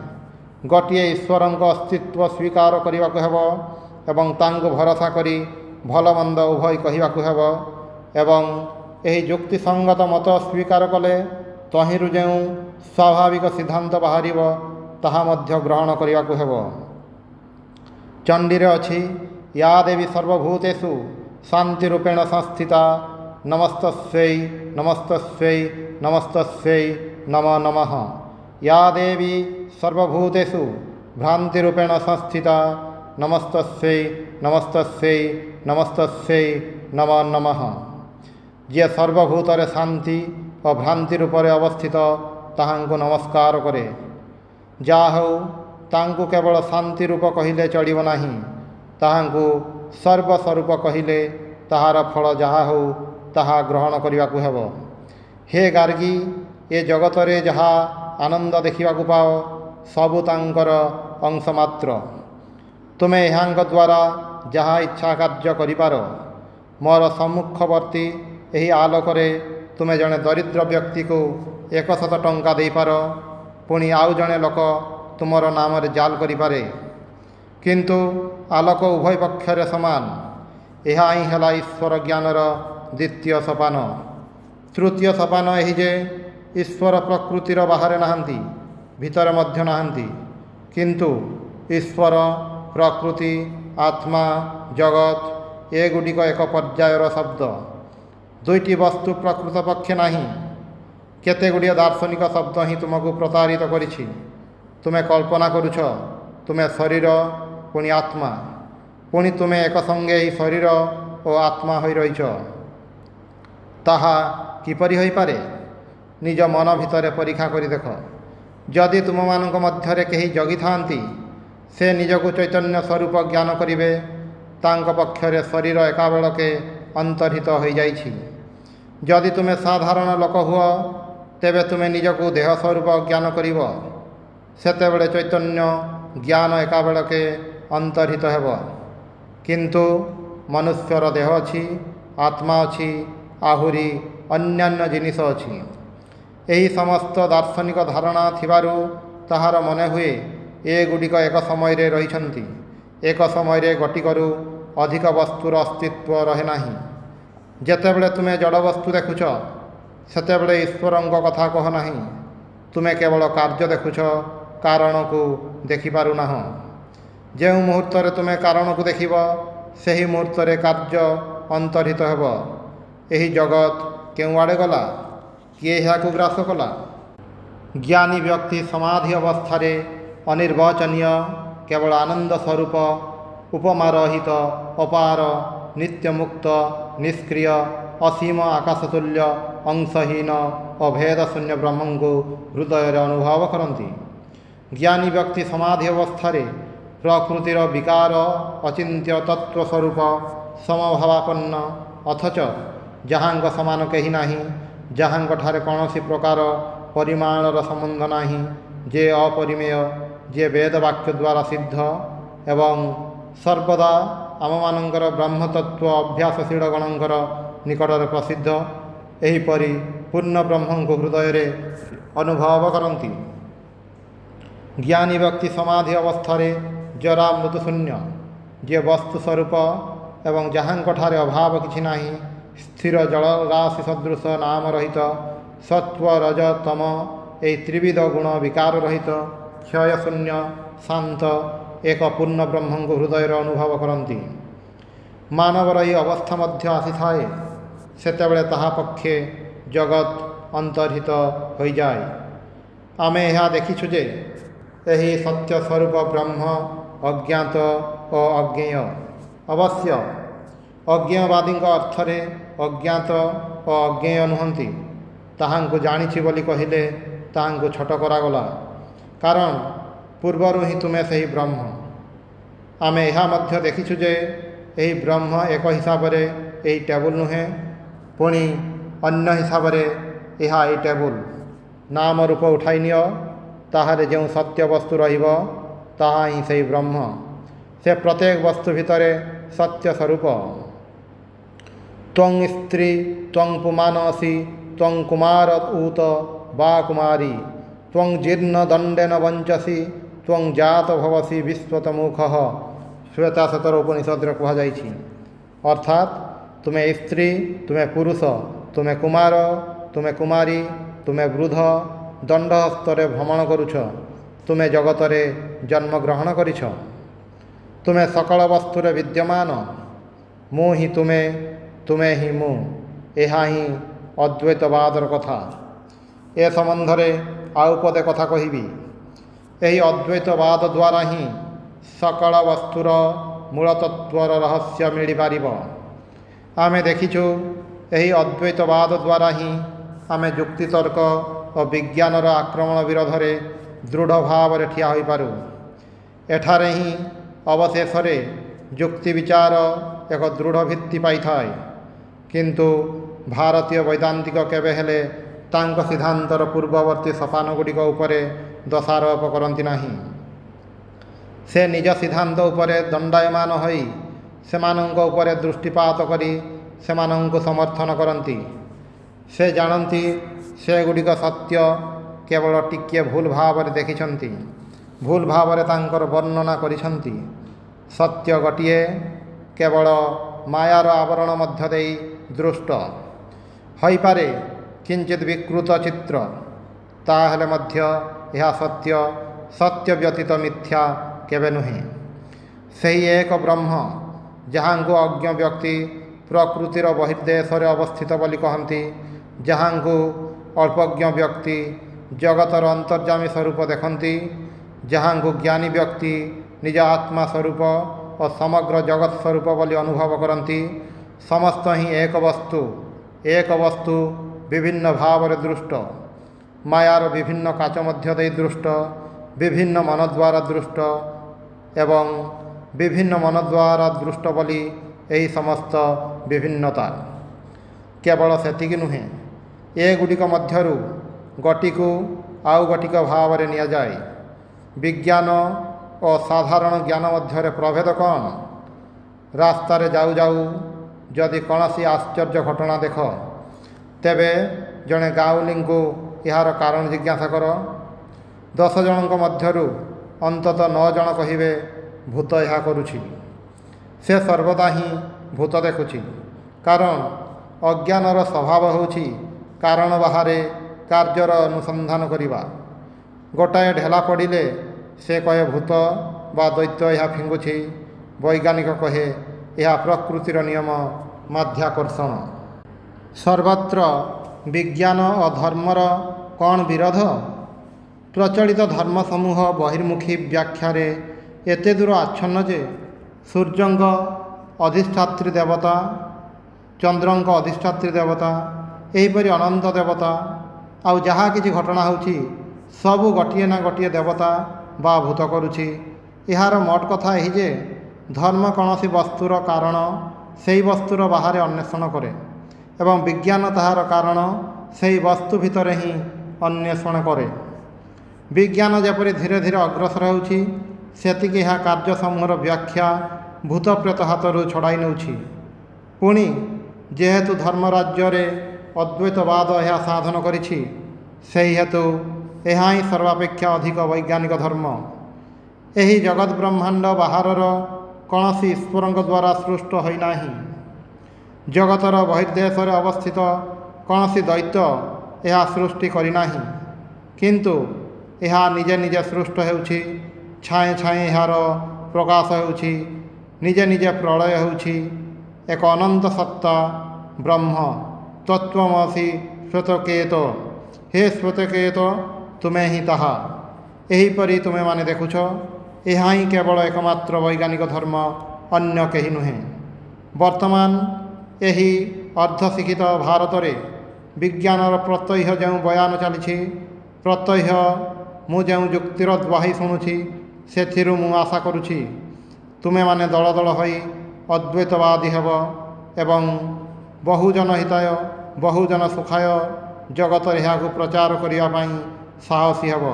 ଗୋଟିଏ ଈଶ୍ୱରଙ୍କ ଅସ୍ତିତ୍ୱ ସ୍ୱୀକାର କରିବାକୁ ହେବ ଏବଂ ତାଙ୍କୁ ଭରସା କରି ଭଲ ମନ୍ଦ ଉଭୟ କହିବାକୁ ହେବ। ଏବଂ ଏହି ଯୁକ୍ତିସଙ୍ଗତ ମତ ସ୍ୱୀକାର କଲେ ତହିଁରୁ ଯେଉଁ ସ୍ୱାଭାବିକ ସିଦ୍ଧାନ୍ତ ବାହାରିବ ତାହା ମଧ୍ୟ ଗ୍ରହଣ କରିବାକୁ ହେବ। ଚଣ୍ଡୀରେ ଅଛି, ୟା ଦେବୀ ସର୍ବଭୂତେଷୁ ଶାନ୍ତିରୂପେଣ ସଂସ୍ଥିତା ନମସ୍ତସ୍यै ନମସ୍ତସ୍यै ନମସ୍ତସ୍यै ନମୋ ନମଃ। ୟା ଦେବୀ ସର୍ବଭୂତେଷୁ ଭ୍ରାନ୍ତିରୂପେଣ ସଂସ୍ଥିତା ନମସ୍ତସ୍यै ନମସ୍ତସ୍यै ନମସ୍ତସ୍यै ନମୋ ନମଃ। ଯିଏ ସର୍ବଭୂତରେ ଶାନ୍ତି ଓ ଭ୍ରାନ୍ତି ରୂପରେ ଅବସ୍ଥିତ ତାହାଙ୍କୁ ନମସ୍କାର କରେ। ଯାହା ହେଉ, ତାଙ୍କୁ କେବଳ ଶାନ୍ତି ରୂପ କହିଲେ ଚଳିବ ନାହିଁ, ତାହାଙ୍କୁ ସର୍ବସ୍ୱରୂପ କହିଲେ ତାହାର ଫଳ ଯାହା ହେଉ ତାହା ଗ୍ରହଣ କରିବାକୁ ହେବ। ହେ ଗାର୍ଗୀ, ଏ ଜଗତରେ ଯାହା ଆନନ୍ଦ ଦେଖିବାକୁ ପାଅ ସବୁ ତାଙ୍କର ଅଂଶ ମାତ୍ର। ତୁମେ ଏହାଙ୍କ ଦ୍ୱାରା ଯାହା ଇଚ୍ଛା କାର୍ଯ୍ୟ କରିପାର। ମୋର ସମ୍ମୁଖବର୍ତ୍ତୀ ଏହି ଆଲୋକରେ ତୁମେ ଜଣେ ଦରିଦ୍ର ବ୍ୟକ୍ତିକୁ 100 ଟଙ୍କା ଦେଇପାର, ପୁଣି ଆଉ ଜଣେ ଲୋକ ତୁମର ନାମରେ ଜାଲ କରିପାରେ। କିନ୍ତୁ ଆଲୋକ ଉଭୟ ପକ୍ଷରେ ସମାନ। ଏହା ହିଁ ହେଲା ଈଶ୍ୱର ଜ୍ଞାନର ଦ୍ୱିତୀୟ ସୋପାନ। ତୃତୀୟ ସୋପାନ ଏହି ଯେ ଈଶ୍ୱର ପ୍ରକୃତିର ବାହାରେ ନାହାନ୍ତି, ଭିତରେ ମଧ୍ୟ ନାହାନ୍ତି। କିନ୍ତୁ ଈଶ୍ୱର, ପ୍ରକୃତି, ଆତ୍ମା, ଜଗତ ଏଗୁଡ଼ିକ ଏକ ପର୍ଯ୍ୟାୟର ଶବ୍ଦ। ଦୁଇଟି ବସ୍ତୁ ପ୍ରକୃତ ପକ୍ଷେ ନାହିଁ। କେତେଗୁଡ଼ିଏ ଦାର୍ଶନିକ ଶବ୍ଦ ହିଁ ତୁମକୁ ପ୍ରତାରିତ କରିଛି। ତୁମେ କଳ୍ପନା କରୁଛ ତୁମେ ଶରୀର, ପୁଣି ଆତ୍ମା, ପୁଣି ତୁମେ ଏକ ସଙ୍ଗେ ଏହି ଶରୀର ଓ ଆତ୍ମା ହୋଇ ରହିଛ। ତାହା କିପରି ହୋଇପାରେ? ନିଜ ମନ ଭିତରେ ପରୀକ୍ଷା କରି ଦେଖ। ଯଦି ତୁମମାନଙ୍କ ମଧ୍ୟରେ କେହି ଜଗିଥାନ୍ତି, ସେ ନିଜକୁ ଚୈତନ୍ୟ ସ୍ୱରୂପ ଜ୍ଞାନ କରିବେ, ତାଙ୍କ ପକ୍ଷରେ ଶରୀର ଏକାବେଳକେ ଅନ୍ତର୍ହିତ ହୋଇଯାଇଛି। ଯଦି ତୁମେ ସାଧାରଣ ଲୋକ ହୁଅ, ତେବେ ତୁମେ ନିଜକୁ ଦେହ ସ୍ୱରୂପ ଜ୍ଞାନ କରିବ। ସେତେବେଳେ ଚୈତନ୍ୟ ଜ୍ଞାନ ଏକାବେଳକେ ଅନ୍ତର୍ହିତ ହେବ। କିନ୍ତୁ ମନୁଷ୍ୟର ଦେହ ଅଛି, ଆତ୍ମା ଅଛି, ଆହୁରି ଅନ୍ୟାନ୍ୟ ଜିନିଷ ଅଛି। ଏହି ସମସ୍ତ ଦାର୍ଶନିକ ଧାରଣା ଥିବାରୁ ତାହାର ମନେ ହୁଏ ଏଗୁଡ଼ିକ ଏକ ସମୟରେ ରହିଛନ୍ତି। ଏକ ସମୟରେ ଗୋଟିକରୁ ଅଧିକ ବସ୍ତୁର ଅସ୍ତିତ୍ୱ ରହେ ନାହିଁ। ଯେତେବେଳେ ତୁମେ ଜଡ଼ବସ୍ତୁ ଦେଖୁଛ, ସେତେବେଳେ ଈଶ୍ୱରଙ୍କ କଥା କହ ନାହିଁ। ତୁମେ କେବଳ କାର୍ଯ୍ୟ ଦେଖୁଛ, କାରଣକୁ ଦେଖିପାରୁନାହଁ। ଯେଉଁ ମୁହୂର୍ତ୍ତରେ ତୁମେ କାରଣକୁ ଦେଖିବ, ସେହି ମୁହୂର୍ତ୍ତରେ କାର୍ଯ୍ୟ ଅନ୍ତର୍ହିତ ହେବ। ଏହି ଜଗତ କେଉଁଆଡ଼େ ଗଲା? କିଏ ଏହାକୁ ଗ୍ରାସ କଲା? ଜ୍ଞାନୀ ବ୍ୟକ୍ତି ସମାଧି ଅବସ୍ଥାରେ ଅନିର୍ବାଚନୀୟ, କେବଳ ଆନନ୍ଦ ସ୍ୱରୂପ, ଉପମାରହିତ, ଅପାର, ନିତ୍ୟମୁକ୍ତ, ନିଷ୍କ୍ରିୟ, ଅସୀମ ଆକାଶତୁଲ୍ୟ, ଅଂଶହୀନ ଓ ଭେଦଶୂନ୍ୟ ବ୍ରହ୍ମଙ୍କୁ ହୃଦୟରେ ଅନୁଭବ କରନ୍ତି। ଜ୍ଞାନୀ ବ୍ୟକ୍ତି ସମାଧି ଅବସ୍ଥାରେ ପ୍ରକୃତିର ବିକାର, ଅଚିନ୍ତ୍ୟ ତତ୍ତ୍ୱ ସ୍ୱରୂପ, ସମଭାବାପନ୍ନ, ଅଥଚ ଯାହାଙ୍କ ସମାନ କେହି ନାହିଁ, ଯାହାଙ୍କଠାରେ କୌଣସି ପ୍ରକାର ପରିମାଣର ସମ୍ବନ୍ଧ ନାହିଁ, ଯେ ଅପରିମେୟ, ଯେ ବେଦବାକ୍ୟ ଦ୍ୱାରା ସିଦ୍ଧ ଏବଂ ସର୍ବଦା ଆମମାନଙ୍କର ବ୍ରହ୍ମତତ୍ତ୍ୱ ଅଭ୍ୟାସଶୀଳ ଗଣଙ୍କର ନିକଟରେ ପ୍ରସିଦ୍ଧ। ଏହିପରି ପୂର୍ଣ୍ଣ ବ୍ରହ୍ମଙ୍କୁ ହୃଦୟରେ ଅନୁଭବ କରନ୍ତି। ଜ୍ଞାନୀ ବ୍ୟକ୍ତି ସମାଧି ଅବସ୍ଥାରେ ଜରା ମୃତ୍ୟୁ ଶୂନ୍ୟ, ଯିଏ ବସ୍ତୁ ସ୍ୱରୂପ ଏବଂ ଯାହାଙ୍କଠାରେ ଅଭାବ କିଛି ନାହିଁ, ସ୍ଥିର ଜଳରାଶି ସଦୃଶ ନାମ ରହିତ, ସତ୍ଵ ରଜ ତମ ଏହି ତ୍ରିବିଧ ଗୁଣ ବିକାର ରହିତ, କ୍ଷୟ ଶୂନ୍ୟ ଶାନ୍ତ ଏକ ପୂର୍ଣ୍ଣ ବ୍ରହ୍ମଙ୍କୁ ହୃଦୟରେ ଅନୁଭବ କରନ୍ତି। ମାନବର ଏହି ଅବସ୍ଥା ମଧ୍ୟ ଆସିଥାଏ, ସେତେବେଳେ ତାହା ପକ୍ଷେ ଜଗତ ଅନ୍ତର୍ହିତ ହୋଇଯାଏ। ଆମେ ଏହା ଦେଖିଛୁ ଯେ ଏହି ସତ୍ୟ ସ୍ୱରୂପ ବ୍ରହ୍ମ ଅଜ୍ଞାତ ଓ ଅଜ୍ଞେୟ। ଅବଶ୍ୟ ଅଜ୍ଞେୟବାଦୀଙ୍କ ଅର୍ଥରେ ଅଜ୍ଞାତ ଓ ଅଜ୍ଞେୟ ନୁହନ୍ତି। ତାହାଙ୍କୁ ଜାଣିଛି ବୋଲି କହିଲେ ତାହାଙ୍କୁ ଛୋଟ କରାଗଲା, କାରଣ ପୂର୍ବରୁ ହିଁ ତୁମେ ସେହି ବ୍ରହ୍ମ। ଆମେ ଏହା ମଧ୍ୟ ଦେଖିଛୁ ଯେ ଏହି ବ୍ରହ୍ମ ଏକ ହିସାବରେ ଏହି ଟେବୁଲ ନୁହେଁ, ପୁଣି ଅନ୍ୟ ହିସାବରେ ଏହା ଏହି ଟେବୁଲ। ନାମ ରୂପ ଉଠାଇ ନିଅ, ତାହାରେ ଯେଉଁ ସତ୍ୟ ବସ୍ତୁ ରହିବ ତାହା ହିଁ ସେହି ବ୍ରହ୍ମ। ସେ ପ୍ରତ୍ୟେକ ବସ୍ତୁ ଭିତରେ ସତ୍ୟ ସ୍ୱରୂପ। ତ୍ୱଂ ସ୍ତ୍ରୀ ତ୍ୱଂ ପୁମାନ ଅସି ତ୍ୱଂ କୁମାର ଉତ ବା କୁମାରୀ ତ୍ୱଂ ଜୀର୍ଣ୍ଣ ଦଣ୍ଡେନ ବଞ୍ଚସି ତ୍ୱଂ ଜାତ ଭବସି ବିଶ୍ୱତମୁଖଃ। ଶ୍ଵେତାଶ୍ୱତର ଉପନିଷଦରେ କୁହାଯାଇଛି, ଅର୍ଥାତ୍ ତୁମେ ସ୍ତ୍ରୀ, ତୁମେ ପୁରୁଷ, ତୁମେ କୁମାର, ତୁମେ କୁମାରୀ, ତୁମେ ବୃଦ୍ଧ, ଦଣ୍ଡହସ୍ତରେ ଭ୍ରମଣ କରୁଛ, ତୁମେ ଜଗତରେ ଜନ୍ମଗ୍ରହଣ କରିଛ, ତୁମେ ସକଳ ବସ୍ତୁରେ ବିଦ୍ୟମାନ, ମୁଁ ହିଁ ତୁମେ, ତୁମେ ହିଁ ମୁଁ। ଏହା ହିଁ ଅଦ୍ୱୈତବାଦର କଥା। ଏ ସମ୍ବନ୍ଧରେ ଆଉ ପଦେ କଥା କହିବି। ଏହି ଅଦ୍ୱୈତବାଦ ଦ୍ୱାରା ହିଁ ସକଳ ବସ୍ତୁର ମୂଳତତ୍ତ୍ୱର ରହସ୍ୟ ମିଳିପାରିବ। ଆମେ ଦେଖିଛୁ ଏହି ଅଦ୍ୱୈତବାଦ ଦ୍ୱାରା ହିଁ ଆମେ ଯୁକ୍ତିତର୍କ ଓ ବିଜ୍ଞାନର ଆକ୍ରମଣ ବିରୋଧରେ ଦୃଢ଼ ଭାବରେ ଠିଆ ହୋଇପାରୁ। ଏଠାରେ ହିଁ ଅବଶେଷରେ ଯୁକ୍ତି ବିଚାର ଏକ ଦୃଢ଼ ଭିତ୍ତି ପାଇଥାଏ। କିନ୍ତୁ ଭାରତୀୟ ବୈଦାନ୍ତିକ କେବେ ହେଲେ ତାଙ୍କ ସିଦ୍ଧାନ୍ତର ପୂର୍ବବର୍ତ୍ତୀ ସୋପାନଗୁଡ଼ିକ ଉପରେ ଦୋଷାରୋପ କରନ୍ତି ନାହିଁ। ସେ ନିଜ ସିଦ୍ଧାନ୍ତ ଉପରେ ଦଣ୍ଡାୟମାନ ହୋଇ ସେମାନଙ୍କ ଉପରେ ଦୃଷ୍ଟିପାତ କରି ସେମାନଙ୍କୁ ସମର୍ଥନ କରନ୍ତି। ସେ ଜାଣନ୍ତି ସେଗୁଡ଼ିକ ସତ୍ୟ, କେବଳ ଟିକିଏ ଭୁଲ ଭାବରେ ଦେଖିଛନ୍ତି, ଭୁଲ ଭାବରେ ତାଙ୍କର ବର୍ଣ୍ଣନା କରିଛନ୍ତି। ସତ୍ୟ ଗୋଟିଏ, କେବଳ ମାୟାର ଆବରଣ ମଧ୍ୟ ଦେଇ ଦୃଷ୍ଟ ହୋଇପାରେ କିଞ୍ଚିତ୍ ବିକୃତ ଚିତ୍ର, ତାହେଲେ ମଧ୍ୟ ଏହା ସତ୍ୟ, ସତ୍ୟ ବ୍ୟତୀତ ମିଥ୍ୟା କେବେ ନୁହେଁ। ସେହି ଏକ ବ୍ରହ୍ମ ଯାହାଙ୍କୁ ଅଜ୍ଞ ବ୍ୟକ୍ତି ପ୍ରକୃତିର ବହିର୍ଦେଶରେ ଅବସ୍ଥିତ ବୋଲି କହନ୍ତି, ଯାହାଙ୍କୁ ଅଳ୍ପଜ୍ଞ ବ୍ୟକ୍ତି ଜଗତର ଅନ୍ତର୍ଯାମୀ ସ୍ୱରୂପ ଦେଖନ୍ତି, ଯାହାଙ୍କୁ ଜ୍ଞାନୀ ବ୍ୟକ୍ତି ନିଜ ଆତ୍ମା ସ୍ୱରୂପ ଓ ସମଗ୍ର ଜଗତ ସ୍ୱରୂପ ବୋଲି ଅନୁଭବ କରନ୍ତି, ସମସ୍ତ ହିଁ ଏକ ବସ୍ତୁ, ଏକ ବସ୍ତୁ ବିଭିନ୍ନ ଭାବରେ ଦୃଷ୍ଟ, ମାୟାର ବିଭିନ୍ନ କାଚ ମଧ୍ୟ ଦେଇ ଦୃଷ୍ଟ, ବିଭିନ୍ନ ମନ ଦ୍ୱାରା ଦୃଷ୍ଟ ଏବଂ ବିଭିନ୍ନ ମନ ଦ୍ୱାରା ଦୃଷ୍ଟ ବୋଲି ଏହି ସମସ୍ତ ବିଭିନ୍ନତା। କେବଳ ସେତିକି ନୁହେଁ, ଏଗୁଡ଼ିକ ମଧ୍ୟରୁ ଗୋଟିକୁ ଆଉ ଗୋଟିକ ଭାବରେ ନିଆଯାଏ। ବିଜ୍ଞାନ ଓ ସାଧାରଣ ଜ୍ଞାନ ମଧ୍ୟରେ ପ୍ରଭେଦ କ'ଣ? ରାସ୍ତାରେ ଯାଉ ଯାଉ ଯଦି କୌଣସି ଆଶ୍ଚର୍ଯ୍ୟ ଘଟଣା ଦେଖ, ତେବେ ଜଣେ ଗାଉଁଲିଙ୍କୁ ଏହାର କାରଣ ଜିଜ୍ଞାସା କର। 10 ଜଣଙ୍କ ମଧ୍ୟରୁ ଅନ୍ତତଃ 9 ଜଣ କହିବେ ଭୂତ ଏହା କରୁଛି। ସେ ସର୍ବଦା ହିଁ ଭୂତ ଦେଖୁଛି, କାରଣ ଅଜ୍ଞାନର ସ୍ୱଭାବ ହେଉଛି କାରଣ ବାହାରେ କାର୍ଯ୍ୟର ଅନୁସନ୍ଧାନ କରିବା। ଗୋଟାଏ ଢେଲା ପଡ଼ିଲେ ସେ କହେ ଭୂତ ବା ଦୈତ୍ୟ ଏହା ଫିଙ୍ଗୁଛି, ବୈଜ୍ଞାନିକ କହେ ଏହା ପ୍ରକୃତିର ନିୟମ, ମାଧ୍ୟାକର୍ଷଣ। ସର୍ବତ୍ର ବିଜ୍ଞାନ ଓ ଧର୍ମର କ'ଣ ବିରୋଧ? ପ୍ରଚଳିତ ଧର୍ମସମୂହ ବହିର୍ମୁଖୀ ବ୍ୟାଖ୍ୟାରେ ଏତେ ଦୂର ଆଚ୍ଛନ୍ନ ଯେ ସୂର୍ଯ୍ୟଙ୍କ ଅଧିଷ୍ଠାତ୍ରୀ ଦେବତା, ଚନ୍ଦ୍ରଙ୍କ ଅଧିଷ୍ଠାତ୍ରୀ ଦେବତା, ଏହିପରି ଅନନ୍ତ ଦେବତା, ଆଉ ଯାହା କିଛି ଘଟଣା ହେଉଛି ସବୁ ଗୋଟିଏ ନା ଗୋଟିଏ ଦେବତା ବା ଭୂତ କରୁଛି। ଏହାର ମୋଟ କଥା ଏହି ଯେ ଧର୍ମ କୌଣସି ବସ୍ତୁର କାରଣ ସେହି ବସ୍ତୁର ବାହାରେ ଅନ୍ୱେଷଣ କରେ ଏବଂ ବିଜ୍ଞାନ ତାହାର କାରଣ ସେହି ବସ୍ତୁ ଭିତରେ ହିଁ ଅନ୍ୱେଷଣ କରେ। ବିଜ୍ଞାନ ଯେପରି ଧୀରେ ଧୀରେ ଅଗ୍ରସର ହେଉଛି, ସେତିକି ଏହା କାର୍ଯ୍ୟସମୂହର ବ୍ୟାଖ୍ୟା ଭୂତ ପ୍ରେତ ହାତରୁ ଛଡ଼ାଇ ନେଉଛି। ପୁଣି ଯେହେତୁ ଧର୍ମ ରାଜ୍ୟରେ ଅଦ୍ୱୈତବାଦ ଏହା ସାଧନ କରିଛି। ସେହି ହେତୁ ଏହା ହିଁ ସର୍ବାପେକ୍ଷା ଅଧିକ ବୈଜ୍ଞାନିକ ଧର୍ମ। ଏହି ଜଗତ ବ୍ରହ୍ମାଣ୍ଡ ବାହାରର କୌଣସି ଈଶ୍ୱରଙ୍କ ଦ୍ୱାରା ସୃଷ୍ଟ ହୋଇନାହିଁ। ଜଗତର ବହିର୍ଦେଶରେ ଅବସ୍ଥିତ କୌଣସି ଦୈତ୍ୟ ଏହା ସୃଷ୍ଟି କରିନାହିଁ, କିନ୍ତୁ ଏହା ନିଜେ ନିଜେ ସୃଷ୍ଟ ହେଉଛି। ଛାଏଁ ଛାଏଁ ଏହାର ପ୍ରକାଶ ହେଉଛି, ନିଜେ ନିଜେ ପ୍ରଳୟ ହେଉଛି। ଏକ ଅନନ୍ତ ସତ୍ତା ବ୍ରହ୍ମ ତତ୍ତ୍ୱମସି ଶ୍ୱେତକେତ। ହେ ଶ୍ୱେତକେତ, ତୁମେ ହିଁ ତାହା। ଏହିପରି ତୁମେମାନେ ଦେଖୁଛ, ଏହା ହିଁ କେବଳ ଏକମାତ୍ର ବୈଜ୍ଞାନିକ ଧର୍ମ, ଅନ୍ୟ କେହି ନୁହେଁ। ବର୍ତ୍ତମାନ ଏହି ଅର୍ଦ୍ଧଶିକ୍ଷିତ ଭାରତରେ ବିଜ୍ଞାନର ପ୍ରତ୍ୟହ ଯେଉଁ ବୟାନ ଚାଲିଛି, ପ୍ରତ୍ୟହ ମୁଁ ଯେଉଁ ଯୁକ୍ତିର ଦ୍ୱାହି ଶୁଣୁଛି, ସେଥିରୁ ମୁଁ ଆଶା କରୁଛି ତୁମେମାନେ ଦଳ ଦଳ ହୋଇ ଅଦ୍ୱୈତବାଦୀ ହେବ ଏବଂ ବହୁଜନ ହିତାୟ ବହୁଜନ ସୁଖାୟ ଜଗତରେ ଏହାକୁ ପ୍ରଚାର କରିବା ପାଇଁ ସାହସୀ ହେବ।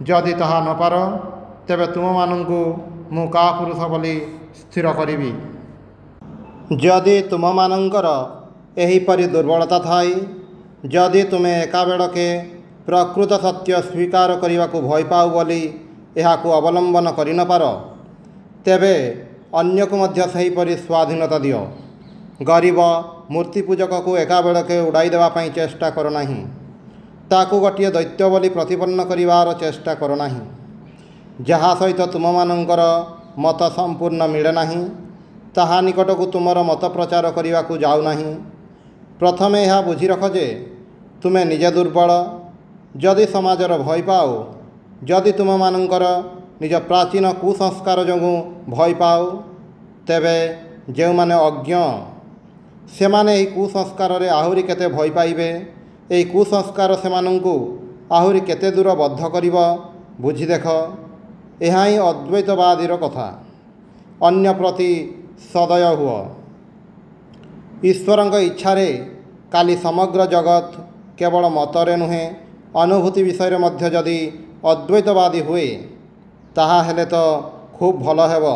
ଯଦି ତାହା ନପାର, ତେବେ ତୁମମାନଙ୍କୁ ମୁଁ କାପୁରୁଷ ବୋଲି ସ୍ଥିର କରିବି। ଯଦି ତୁମମାନଙ୍କର ଏହିପରି ଦୁର୍ବଳତା ଥାଏ, ଯଦି ତୁମେ ଏକାବେଳକେ ପ୍ରକୃତ ସତ୍ୟ ସ୍ୱୀକାର କରିବାକୁ ଭୟ ପାଉ ବୋଲି ଏହାକୁ ଅବଲମ୍ବନ କରିନପାର, ତେବେ ଅନ୍ୟକୁ ମଧ୍ୟ ସେହିପରି ସ୍ୱାଧୀନତା ଦିଅ। ଗରିବ ମୂର୍ତ୍ତି ପୂଜକକୁ ଏକାବେଳକେ ଉଡ଼ାଇ ଦେବା ପାଇଁ ଚେଷ୍ଟା କର ନାହିଁ। ତାକୁ ଗୋଟିଏ ଦୈତ୍ୟ ବୋଲି ପ୍ରତିପନ୍ନ କରିବାର ଚେଷ୍ଟା କର ନାହିଁ, ଯାହା ସହିତ ତୁମମାନଙ୍କର ମତ ସମ୍ପୂର୍ଣ୍ଣ ମିଳେ ନାହିଁ। ତାହା ନିକଟକୁ ତୁମର ମତ ପ୍ରଚାର କରିବାକୁ ଯାଉ ନାହିଁ। ପ୍ରଥମେ ଏହା ବୁଝି ରଖ ଯେ ତୁମେ ନିଜେ ଦୁର୍ବଳ। ଯଦି ସମାଜର ଭୟ ପାଅ, ଯଦି ତୁମମାନଙ୍କର ନିଜ ପ୍ରାଚୀନ କୁସଂସ୍କାର ଯୋଗୁଁ ଭୟ ପାଅ, ତେବେ ଯେଉଁମାନେ ଅଜ୍ଞ ସେମାନେ ଏହି କୁସଂସ୍କାରରେ ଆହୁରି କେତେ ଭୟ ପାଇବେ। ଏହି କୁସଂସ୍କାର ସେମାନଙ୍କୁ ଆହୁରି କେତେ ଦୂର ବଦ୍ଧ କରିବ, ବୁଝି ଦେଖ। ଏହା ହିଁ ଅଦ୍ୱୈତବାଦୀର କଥା। ଅନ୍ୟ ପ୍ରତି ସଦୟ ହୁଅ। ଈଶ୍ୱରଙ୍କ ଇଚ୍ଛାରେ କାଲି ସମଗ୍ର ଜଗତ କେବଳ ମତରେ ନୁହେଁ, ଅନୁଭୂତି ବିଷୟରେ ମଧ୍ୟ ଯଦି ଅଦ୍ୱୈତବାଦୀ ହୁଏ, ତାହା ହେଲେ ତ ଖୁବ୍ ଭଲ ହେବ।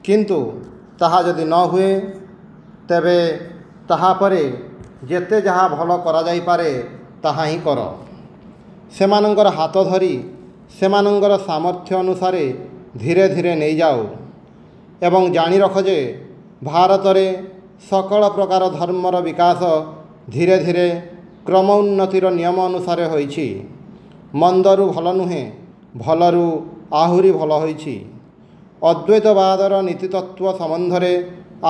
କିନ୍ତୁ ତାହା ଯଦି ନ ହୁଏ, ତେବେ ତାହାପରେ ଯେତେ ଯାହା ଭଲ କରାଯାଇପାରେ ତାହା ହିଁ କର। ସେମାନଙ୍କର ହାତ ଧରି ସେମାନଙ୍କର ସାମର୍ଥ୍ୟ ଅନୁସାରେ ଧୀରେ ଧୀରେ ନେଇଯାଅ ଏବଂ ଜାଣି ରଖ ଯେ ଭାରତରେ ସକଳ ପ୍ରକାର ଧର୍ମର ବିକାଶ ଧୀରେ ଧୀରେ କ୍ରମ ଉନ୍ନତିର ନିୟମ ଅନୁସାରେ ହୋଇଛି। ମନ୍ଦରୁ ଭଲ ନୁହେଁ, ଭଲରୁ ଆହୁରି ଭଲ ହୋଇଛି। ଅଦ୍ୱୈତବାଦର ନୀତିତତ୍ତ୍ୱ ସମ୍ବନ୍ଧରେ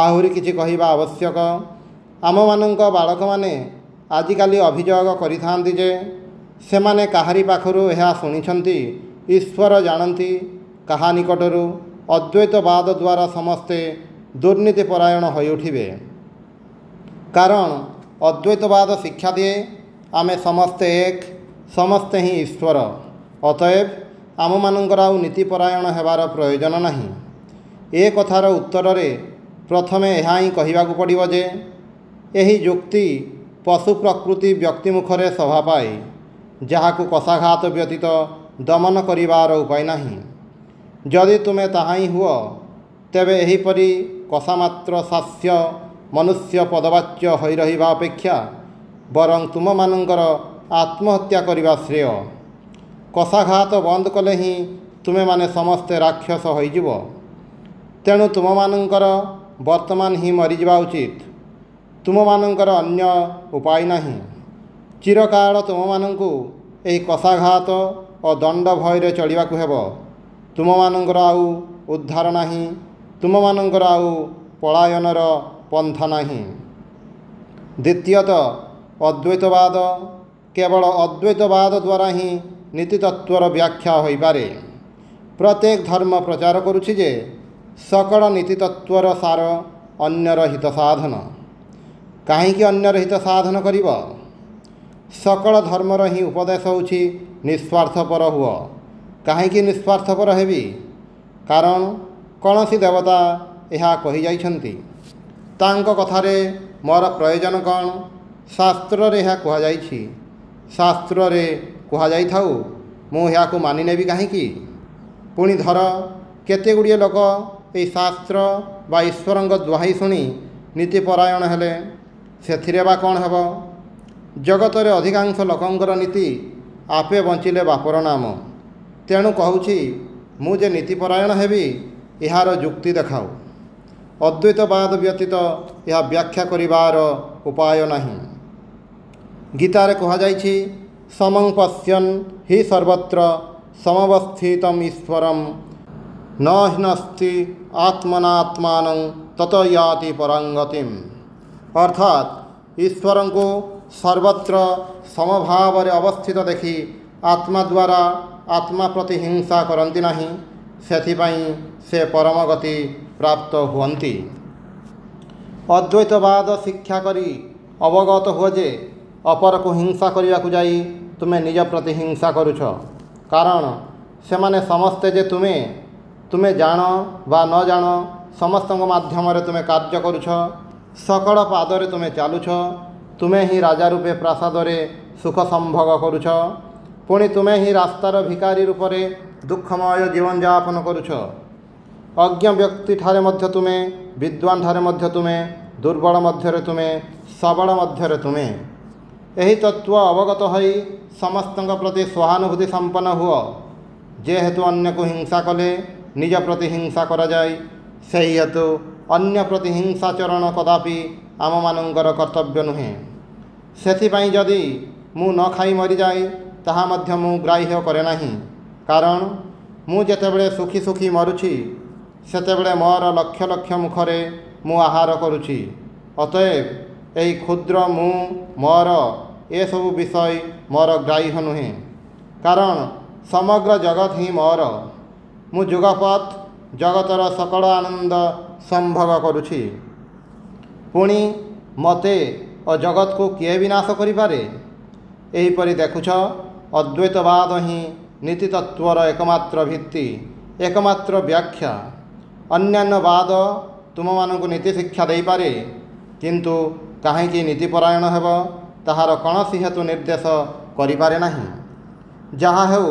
ଆହୁରି କିଛି କହିବା ଆବଶ୍ୟକ। ଆମମାନଙ୍କ ବାଳକମାନେ ଆଜିକାଲି ଅଭିଯୋଗ କରିଥାନ୍ତି ଯେ ସେମାନେ କାହାରି ପାଖରୁ ଏହା ଶୁଣିଛନ୍ତି। ଈଶ୍ୱର ଜାଣନ୍ତି କାହା ନିକଟରୁ। ଅଦ୍ୱୈତବାଦ ଦ୍ୱାରା ସମସ୍ତେ ଦୁର୍ନୀତିପରାୟଣ ହୋଇଉଠିବେ। କାରଣ ଅଦ୍ୱୈତବାଦ ଶିକ୍ଷା ଦିଏ ଆମେ ସମସ୍ତେ ଏକ, ସମସ୍ତେ ହିଁ ଈଶ୍ୱର। ଅତଏବ ଆମମାନଙ୍କର ଆଉ ନୀତିପରାୟଣ ହେବାର ପ୍ରୟୋଜନ ନାହିଁ। ଏ କଥାର ଉତ୍ତରରେ ପ୍ରଥମେ ଏହା ହିଁ କହିବାକୁ ପଡ଼ିବ ଯେ ଏହି ଯୁକ୍ତି ପଶୁ ପ୍ରକୃତି ବ୍ୟକ୍ତି ମୁଖରେ ଶୋଭା ପାଏ, ଯାହାକୁ କଷାଘାତ ବ୍ୟତୀତ ଦମନ କରିବାର ଉପାୟ ନାହିଁ। ଯଦି ତୁମେ ତାହା ହିଁ ହୁଅ, ତେବେ ଏହିପରି କଷାମାତ୍ର ଶାସ୍ୟ ମନୁଷ୍ୟ ପଦବାଚ୍ୟ ହୋଇ ରହିବା ଅପେକ୍ଷା ବରଂ ତୁମମାନଙ୍କର ଆତ୍ମହତ୍ୟା କରିବା ଶ୍ରେୟ। କଷାଘାତ ବନ୍ଦ କଲେ ହିଁ ତୁମେମାନେ ସମସ୍ତେ ରାକ୍ଷସ ହୋଇଯିବ। ତେଣୁ ତୁମମାନଙ୍କର ବର୍ତ୍ତମାନ ହିଁ ମରିଯିବା ଉଚିତ। ତୁମମାନଙ୍କର ଅନ୍ୟ ଉପାୟ ନାହିଁ। ଚିରକାଳ ତୁମମାନଙ୍କୁ ଏହି କଷାଘାତ ଓ ଦଣ୍ଡ ଭୟରେ ଚଳିବାକୁ ହେବ। ତୁମମାନଙ୍କର ଆଉ ଉଦ୍ଧାର ନାହିଁ। ତୁମମାନଙ୍କର ଆଉ ପଳାୟନର ପନ୍ଥା ନାହିଁ। ଦ୍ୱିତୀୟତଃ ଅଦ୍ୱୈତବାଦ। କେବଳ ଅଦ୍ୱୈତବାଦ ଦ୍ୱାରା ହିଁ ନୀତିତତ୍ତ୍ୱର ବ୍ୟାଖ୍ୟା ହୋଇପାରେ। ପ୍ରତ୍ୟେକ ଧର୍ମ ପ୍ରଚାର କରୁଛି ଯେ ସକଳ ନୀତିତତ୍ତ୍ୱର ସାର ଅନ୍ୟର ହିତ ସାଧନ। କାହିଁକି ଅନ୍ୟର ହିତ ସାଧନ କରିବ? ସକଳ ଧର୍ମର ହିଁ ଉପଦେଶ ହେଉଛି ନିଃସ୍ୱାର୍ଥପର ହୁଅ। କାହିଁକି ନିଃସ୍ୱାର୍ଥପର ହେବି? କାରଣ କୌଣସି ଦେବତା ଏହା କହିଯାଇଛନ୍ତି। ତାଙ୍କ କଥାରେ ମୋର ପ୍ରୟୋଜନ କ'ଣ? ଶାସ୍ତ୍ରରେ ଏହା କୁହାଯାଇଛି। ଶାସ୍ତ୍ରରେ କୁହାଯାଇଥାଉ ମୁଁ ଏହାକୁ ମାନିନେବି କାହିଁକି? ପୁଣି ଧର କେତେ ଗୁଡ଼ିଏ ଲୋକ ଏହି ଶାସ୍ତ୍ର ବା ଈଶ୍ୱରଙ୍କ ଦ୍ୱାହି ଶୁଣି ନୀତିପରାୟଣ ହେଲେ, ସେଥିରେ ବା କ'ଣ ହେବ? ଜଗତରେ ଅଧିକାଂଶ ଲୋକଙ୍କର ନୀତି ଆପେ ବଞ୍ଚିଲେ ବାପର ନାମ। ତେଣୁ କହୁଛି ମୁଁ ଯେ ନୀତିପରାୟଣ ହେବି, ଏହାର ଯୁକ୍ତି ଦେଖାଉ। ଅଦ୍ୱୈତବାଦ ବ୍ୟତୀତ ଏହା ବ୍ୟାଖ୍ୟା କରିବାର ଉପାୟ ନାହିଁ। ଗୀତାରେ କୁହାଯାଇଛି, ସମଂ ପଶ୍ୟନ୍ ହି ସର୍ବତ୍ର ସମବସ୍ଥିତମ୍ ଈଶ୍ୱରମ୍ ନ ହିନସ୍ତି ଆତ୍ମନାତ୍ମାନଂ ତତ ୟାତି ପରାଙ୍ଗତିମ୍। ଅର୍ଥାତ୍ ଈଶ୍ୱରଙ୍କୁ ସର୍ବତ୍ର ସମଭାବରେ ଅବସ୍ଥିତ ଦେଖି ଆତ୍ମା ଦ୍ୱାରା ଆତ୍ମା ପ୍ରତି ହିଂସା କରନ୍ତି ନାହିଁ, ସେଥିପାଇଁ ସେ ପରମଗତି ପ୍ରାପ୍ତ ହୁଅନ୍ତି। ଅଦ୍ୱୈତବାଦ ଶିକ୍ଷା କରି ଅବଗତ ହୁଅ ଯେ ଅପରକୁ ହିଂସା କରିବାକୁ ଯାଇ ତୁମେ ନିଜ ପ୍ରତି ହିଂସା କରୁଛ। କାରଣ ସେମାନେ ସମସ୍ତେ ଯେ ତୁମେ ଜାଣ ବା ନ ଜାଣ ସମସ୍ତଙ୍କ ମାଧ୍ୟମରେ ତୁମେ କାର୍ଯ୍ୟ କରୁଛ। ସକଳ ପାଦରେ ତୁମେ ଚାଲୁଛ। ତୁମେ ହିଁ ରାଜା ରୂପେ ପ୍ରାସାଦରେ ସୁଖ ସମ୍ଭୋଗ କରୁଛ। ପୁଣି ତୁମେ ହିଁ ରାସ୍ତାର ଭିକାରୀ ରୂପରେ ଦୁଃଖମୟ ଜୀବନଯାପନ କରୁଛ। ଅଜ୍ଞ ବ୍ୟକ୍ତିଠାରେ ମଧ୍ୟ ତୁମେ, ବିଦ୍ୱାନ ଠାରେ ମଧ୍ୟ ତୁମେ, ଦୁର୍ବଳ ମଧ୍ୟରେ ତୁମେ, ସବଳ ମଧ୍ୟରେ ତୁମେ। ଏହି ତତ୍ତ୍ୱ ଅବଗତ ହୋଇ ସମସ୍ତଙ୍କ ପ୍ରତି ସହାନୁଭୂତି ସମ୍ପନ୍ନ ହୁଅ। ଯେହେତୁ ଅନ୍ୟକୁ ହିଂସା କଲେ ନିଜ ପ୍ରତି ହିଂସା କରାଯାଏ, ସେହି ହେତୁ ଅନ୍ୟ ପ୍ରତି ହିଂସାଚରଣ କଦାପି ଆମମାନଙ୍କର କର୍ତ୍ତବ୍ୟ ନୁହେଁ। ସେଥିପାଇଁ ଯଦି ମୁଁ ନ ଖାଇ ମରିଯାଏ ତାହା ମଧ୍ୟ ମୁଁ ଗ୍ରାହ୍ୟ କରେ ନାହିଁ। କାରଣ ମୁଁ ଯେତେବେଳେ ସୁଖୀ ସୁଖୀ ମରୁଛି, ସେତେବେଳେ ମୋର ଲକ୍ଷ ଲକ୍ଷ ମୁଖରେ ମୁଁ ଆହାର କରୁଛି। ଅତଏବ ଏହି କ୍ଷୁଦ୍ର ମୁଁ ମୋର ଏସବୁ ବିଷୟ ମୋର ଗ୍ରାହ୍ୟ ନୁହେଁ। କାରଣ ସମଗ୍ର ଜଗତ ହିଁ ମୋର। ମୁଁ ଯୁଗପତ୍ ଜଗତର ସକଳ ଆନନ୍ଦ ସମ୍ଭୋଗ କରୁଛି। ପୁଣି ମୋତେ ଓ ଜଗତକୁ କିଏ ବିନାଶ କରିପାରେ? ଏହିପରି ଦେଖୁଛ, ଅଦ୍ୱୈତବାଦ ହିଁ ନୀତିତତ୍ତ୍ୱର ଏକମାତ୍ର ଭିତ୍ତି, ଏକମାତ୍ର ବ୍ୟାଖ୍ୟା। ଅନ୍ୟାନ୍ୟ ବାଦ ତୁମମାନଙ୍କୁ ନୀତି ଶିକ୍ଷା ଦେଇପାରେ, କିନ୍ତୁ କାହିଁକି ନୀତିପରାୟଣ ହେବ ତାହାର କୌଣସି ହେତୁ ନିର୍ଦ୍ଦେଶ କରିପାରେ ନାହିଁ। ଯାହା ହେଉ,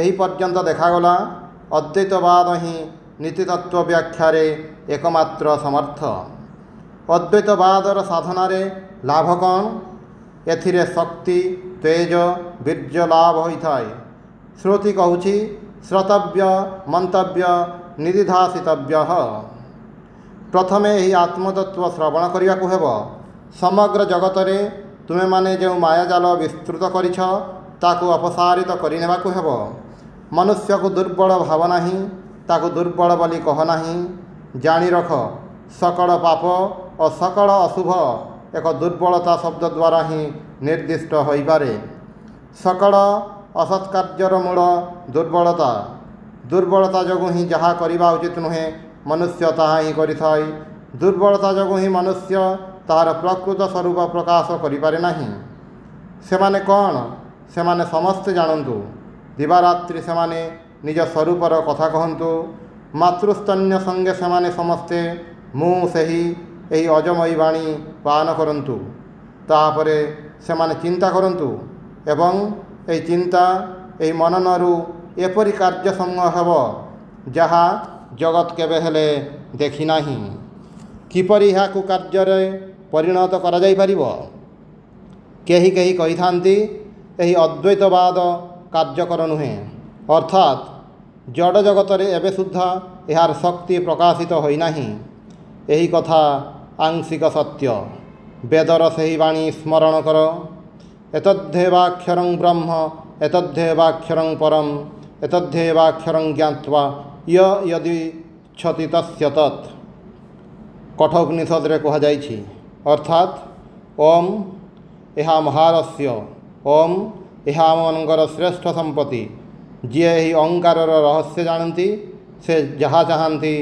ଏହି ପର୍ଯ୍ୟନ୍ତ ଦେଖାଗଲା ଅଦ୍ୱୈତବାଦ ହିଁ ନୀତିତତ୍ତ୍ୱ ବ୍ୟାଖ୍ୟାରେ ଏକମାତ୍ର ସମର୍ଥ। ଅଦ୍ୱୈତବାଦର ସାଧନାରେ ଲାଭ କ'ଣ? ଏଥିରେ ଶକ୍ତି, ତେଜ, ବୀର୍ଯ୍ୟ ଲାଭ ହୋଇଥାଏ। ଶ୍ରୁତି କହୁଛି, ଶ୍ରୋତବ୍ୟ ମନ୍ତବ୍ୟ ନିଦିଧ୍ୟାସିତବ୍ୟ। ପ୍ରଥମେ ଏହି ଆତ୍ମତତ୍ତ୍ୱ ଶ୍ରବଣ କରିବାକୁ ହେବ। ସମଗ୍ର ଜଗତରେ ତୁମେମାନେ ଯେଉଁ ମାୟାଜାଲ ବିସ୍ତୃତ କରିଛ, ତାକୁ ଅପସାରିତ କରିନେବାକୁ ହେବ। ମନୁଷ୍ୟକୁ ଦୁର୍ବଳ ଭାବ ନାହିଁ, ତାକୁ ଦୁର୍ବଳ ବୋଲି କହ ନାହିଁ। ଜାଣି ରଖ, ସକଳ ପାପ ଓ ସକଳ ଅଶୁଭ ଏକ ଦୁର୍ବଳତା ଶବ୍ଦ ଦ୍ୱାରା ହିଁ ନିର୍ଦ୍ଦିଷ୍ଟ ହୋଇପାରେ। ସକଳ ଅସତ୍କାର୍ଯ୍ୟର ମୂଳ ଦୁର୍ବଳତା। ଦୁର୍ବଳତା ଯୋଗୁଁ ହିଁ ଯାହା କରିବା ଉଚିତ ନୁହେଁ ମନୁଷ୍ୟ ତାହା ହିଁ କରିଥାଏ। ଦୁର୍ବଳତା ଯୋଗୁଁ ହିଁ ମନୁଷ୍ୟ ତାହାର ପ୍ରକୃତ ସ୍ୱରୂପ ପ୍ରକାଶ କରିପାରେ ନାହିଁ। ସେମାନେ କ'ଣ? ସେମାନେ ସମସ୍ତେ ଜାଣନ୍ତୁ। ଦିବାରାତ୍ରି ସେମାନେ ନିଜ ସ୍ୱରୂପର କଥା କହନ୍ତୁ। ମାତୃସ୍ତନ୍ୟ ସଙ୍ଗେ ସେମାନେ ସମସ୍ତେ ମୁଁ ସେହି ଏହି ଅଜମୟୀ ବାଣୀ ପାନ କରନ୍ତୁ। ତାପରେ ସେମାନେ ଚିନ୍ତା କରନ୍ତୁ ଏବଂ ଏହି ଚିନ୍ତା, ଏହି ମନନରୁ ଏପରି କାର୍ଯ୍ୟ ସମୂହ ହେବ ଯାହା ଜଗତ କେବେ ହେଲେ ଦେଖିନାହିଁ। କିପରି ଏହାକୁ କାର୍ଯ୍ୟରେ ପରିଣତ କରାଯାଇପାରିବ? କେହି କେହି କହିଥାନ୍ତି, ଏହି ଅଦ୍ୱୈତବାଦ କାର୍ଯ୍ୟକର ନୁହେଁ, ଅର୍ଥାତ୍ ଜଡ଼ ଜଗତରେ ଏବେ ସୁଦ୍ଧା ଏହାର ଶକ୍ତି ପ୍ରକାଶିତ ହୋଇନାହିଁ। ଏହି କଥା ଆଂଶିକ ସତ୍ୟ। ବେଦର ସେହି ବାଣୀ ସ୍ମରଣ କର। ଏତଦ୍ଧେବାକ୍ଷରଂ ବ୍ରହ୍ମ ଏତଦ୍ଧେବାକ୍ଷରଂ ପରମ୍ ଏତଦ୍ଧେବାକ୍ଷରଂ ଜ୍ଞାତ୍ୱା ୟଦିଚ୍ଛତି ତସ୍ୟ ତତ୍। କଠୋପନିଷଦରେ କୁହାଯାଇଛି। ଅର୍ଥାତ୍ ଓମ୍ ଏହା ମହାରସ୍ୟ, ଓମ୍ ଏହା ଆମମାନଙ୍କର ଶ୍ରେଷ୍ଠ ସମ୍ପତ୍ତି। ଯିଏ ଏହି ଓଙ୍କାରର ରହସ୍ୟ ଜାଣନ୍ତି, ସେ ଯାହା ଚାହାନ୍ତି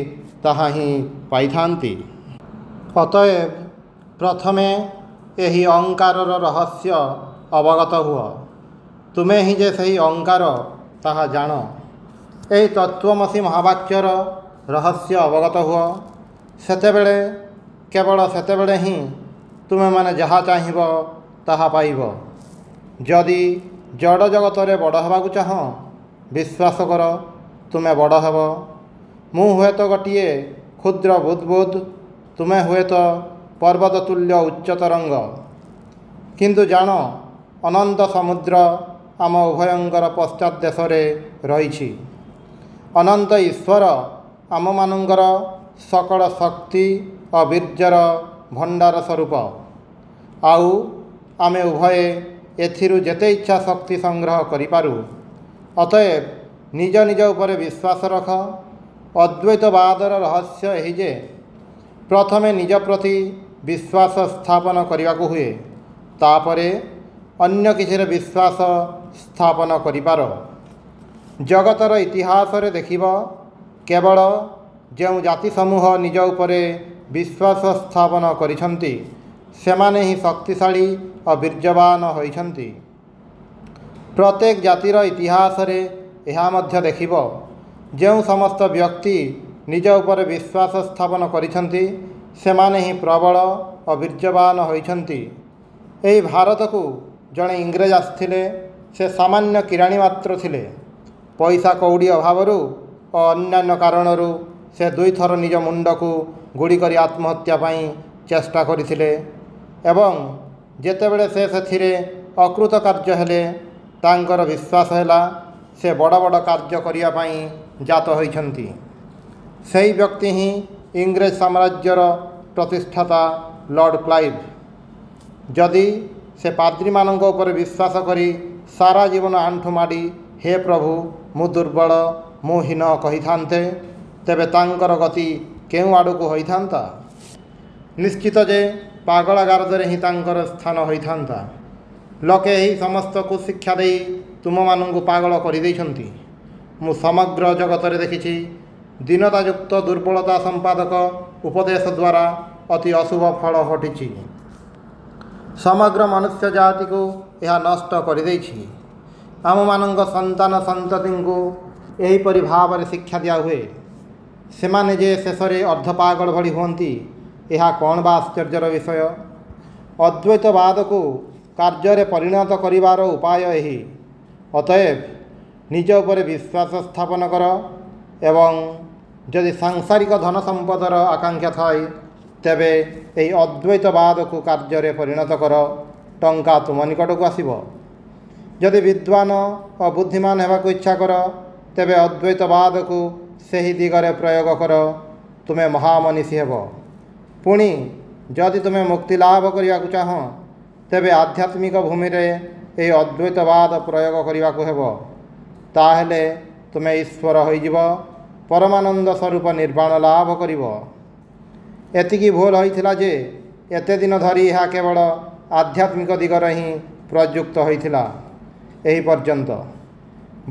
ତାହା ହିଁ ପାଇଥାନ୍ତି। ଅତଏବ ପ୍ରଥମେ ଏହି ଓଙ୍କାରର ରହସ୍ୟ ଅବଗତ ହୁଅ। ତୁମେ ହିଁ ଯେ ସେହି ଓଙ୍କାର ତାହା ଜାଣ। ଏହି ତତ୍ତ୍ୱମସୀ ମହାବାକ୍ୟର ରହସ୍ୟ ଅବଗତ ହୁଅ। ସେତେବେଳେ, କେବଳ ସେତେବେଳେ ହିଁ ତୁମେମାନେ ଯାହା ଚାହିଁବ ତାହା ପାଇବ। ଯଦି ଜଡ଼ ଜଗତରେ ବଡ଼ ହେବାକୁ ଚାହଁ, ବିଶ୍ୱାସ କର ତୁମେ ବଡ଼ ହେବ। ମୁଁ ହୁଏତ ଗୋଟିଏ କ୍ଷୁଦ୍ର ବୁଦ୍ବୁଦ୍, ତୁମେ ହୁଏତ ପର୍ବତ ତୁଲ୍ୟ ଉଚ୍ଚ ତରଙ୍ଗ। କିନ୍ତୁ ଜାଣ ଅନନ୍ତ ସମୁଦ୍ର ଆମ ଉଭୟଙ୍କର ପଶ୍ଚାତ୍ ଦେଶରେ ରହିଛି। ଅନନ୍ତ ଈଶ୍ୱର ଆମମାନଙ୍କର ସକଳ ଶକ୍ତି ଓ ବୀର୍ଯ୍ୟର ଭଣ୍ଡାର ସ୍ୱରୂପ। ଆଉ ଆମେ ଉଭୟେ ଏଥିରୁ ଯେତେ ଇଚ୍ଛା ଶକ୍ତି ସଂଗ୍ରହ କରିପାରୁ। ଅତଏବ ନିଜ ନିଜ ଉପରେ ବିଶ୍ୱାସ ରଖ। ଅଦ୍ୱୈତବାଦର ରହସ୍ୟ ଏହି ଯେ ପ୍ରଥମେ ନିଜ ପ୍ରତି ବିଶ୍ୱାସ ସ୍ଥାପନ କରିବାକୁ ହୁଏ, ତାପରେ ଅନ୍ୟ କିଛିରେ ବିଶ୍ୱାସ ସ୍ଥାପନ କରିପାର। ଜଗତର ଇତିହାସରେ ଦେଖିବ, କେବଳ ଯେଉଁ ଜାତି ସମୂହ ନିଜ ଉପରେ ବିଶ୍ୱାସ ସ୍ଥାପନ କରିଛନ୍ତି ସେମାନେ ହିଁ ଶକ୍ତିଶାଳୀ ଓ ବୀର୍ଯ୍ୟବାନ ହୋଇଛନ୍ତି। ପ୍ରତ୍ୟେକ ଜାତିର ଇତିହାସରେ ଏହା ମଧ୍ୟ ଦେଖିବ, ଯେଉଁ ସମସ୍ତ ବ୍ୟକ୍ତି ନିଜ ଉପରେ ବିଶ୍ୱାସ ସ୍ଥାପନ କରିଛନ୍ତି ସେମାନେ ହିଁ ପ୍ରବଳ ଓ ବୀର୍ଯ୍ୟବାନ ହୋଇଛନ୍ତି। ଏହି ଭାରତକୁ ଜଣେ ଇଂରେଜ ଆସିଥିଲେ। ସେ ସାମାନ୍ୟ କିରାଣୀ ମାତ୍ର ଥିଲେ। ପଇସା କଉଡ଼ି ଅଭାବରୁ ଓ ଅନ୍ୟାନ୍ୟ କାରଣରୁ ସେ ଦୁଇଥର ନିଜ ମୁଣ୍ଡକୁ ଗୁଳି କରି ଆତ୍ମହତ୍ୟା ପାଇଁ ଚେଷ୍ଟା କରିଥିଲେ ଏବଂ ଯେତେବେଳେ ସେ ସେଥିରେ ଅକୃତକାର୍ଯ୍ୟ ହେଲେ ତାଙ୍କର ବିଶ୍ୱାସ ହେଲା ସେ ବଡ଼ ବଡ଼ କାର୍ଯ୍ୟ କରିବା ପାଇଁ ଜାତ ହୋଇଛନ୍ତି। ସେହି ବ୍ୟକ୍ତି ହିଁ ଇଂରେଜ ସାମ୍ରାଜ୍ୟର ପ୍ରତିଷ୍ଠାତା ଲର୍ଡ଼ କ୍ଲାଇଭ୍। ଯଦି ସେ ପାଦ୍ରୀମାନଙ୍କ ଉପରେ ବିଶ୍ୱାସ କରି ସାରା ଜୀବନ ଆଣ୍ଠୁ ମାଡ଼ି ହେ ପ୍ରଭୁ ମୁଁ ଦୁର୍ବଳ, ମୁଁ ହୀନ କହିଥାନ୍ତେ, ତେବେ ତାଙ୍କର ଗତି କେଉଁ ଆଡ଼କୁ ହୋଇଥାନ୍ତା? ନିଶ୍ଚିତ ଯେ ପାଗଳାଗାରଦରେ ହିଁ ତାଙ୍କର ସ୍ଥାନ ହୋଇଥାନ୍ତା। ଲୋକେ ଏହି ସମସ୍ତକୁ ଶିକ୍ଷା ଦେଇ ତୁମମାନଙ୍କୁ ପାଗଳ କରିଦେଇଛନ୍ତି। ମୁଁ ସମଗ୍ର ଜଗତରେ ଦେଖିଛି, ଦୀନତାଯୁକ୍ତ ଦୁର୍ବଳତା ସମ୍ପାଦକ ଉପଦେଶ ଦ୍ୱାରା ଅତି ଅଶୁଭ ଫଳ ଘଟିଛି। ସମଗ୍ର ମନୁଷ୍ୟ ଜାତିକୁ ଏହା ନଷ୍ଟ କରିଦେଇଛି। ଆମମାନଙ୍କ ସନ୍ତାନ ସନ୍ତତିଙ୍କୁ ଏହିପରି ଭାବରେ ଶିକ୍ଷା ଦିଆହୁଏ। ସେମାନେ ଯେ ଶେଷରେ ଅର୍ଦ୍ଧପାଗଳ ଭଳି ହୁଅନ୍ତି, ଏହା କ'ଣ ବା ଆଶ୍ଚର୍ଯ୍ୟର ବିଷୟ? ଅଦ୍ୱୈତବାଦକୁ କାର୍ଯ୍ୟରେ ପରିଣତ କରିବାର ଉପାୟ ଏହି। ଅତଏବ ନିଜ ଉପରେ ବିଶ୍ୱାସ ସ୍ଥାପନ କର ଏବଂ ଯଦି ସାଂସାରିକ ଧନ ସମ୍ପଦର ଆକାଂକ୍ଷା ଥାଏ ତେବେ ଏହି ଅଦ୍ୱୈତବାଦକୁ କାର୍ଯ୍ୟରେ ପରିଣତ କର। ଟଙ୍କା ତୁମ ନିକଟକୁ ଆସିବ। ଯଦି ବିଦ୍ୱାନ ଓ ବୁଦ୍ଧିମାନ ହେବାକୁ ଇଚ୍ଛା କର ତେବେ ଅଦ୍ୱୈତବାଦକୁ ସେହି ଦିଗରେ ପ୍ରୟୋଗ କର। ତୁମେ ମହାମନୀଷୀ ହେବ। ପୁଣି ଯଦି ତୁମେ ମୁକ୍ତି ଲାଭ କରିବାକୁ ଚାହଁ ତେବେ ଆଧ୍ୟାତ୍ମିକ ଭୂମିରେ ଏହି ଅଦ୍ୱୈତବାଦ ପ୍ରୟୋଗ କରିବାକୁ ହେବ। ତାହେଲେ ତୁମେ ଈଶ୍ୱର ହୋଇଯିବ, ପରମାନନ୍ଦ ସ୍ୱରୂପ ନିର୍ବାଣ ଲାଭ କରିବ। ଏତିକି ଭୁଲ ହୋଇଥିଲା ଯେ ଏତେ ଦିନ ଧରି ଏହା କେବଳ ଆଧ୍ୟାତ୍ମିକ ଦିଗରେ ହିଁ ପ୍ରଯୁକ୍ତ ହୋଇଥିଲା। ଏହି ପର୍ଯ୍ୟନ୍ତ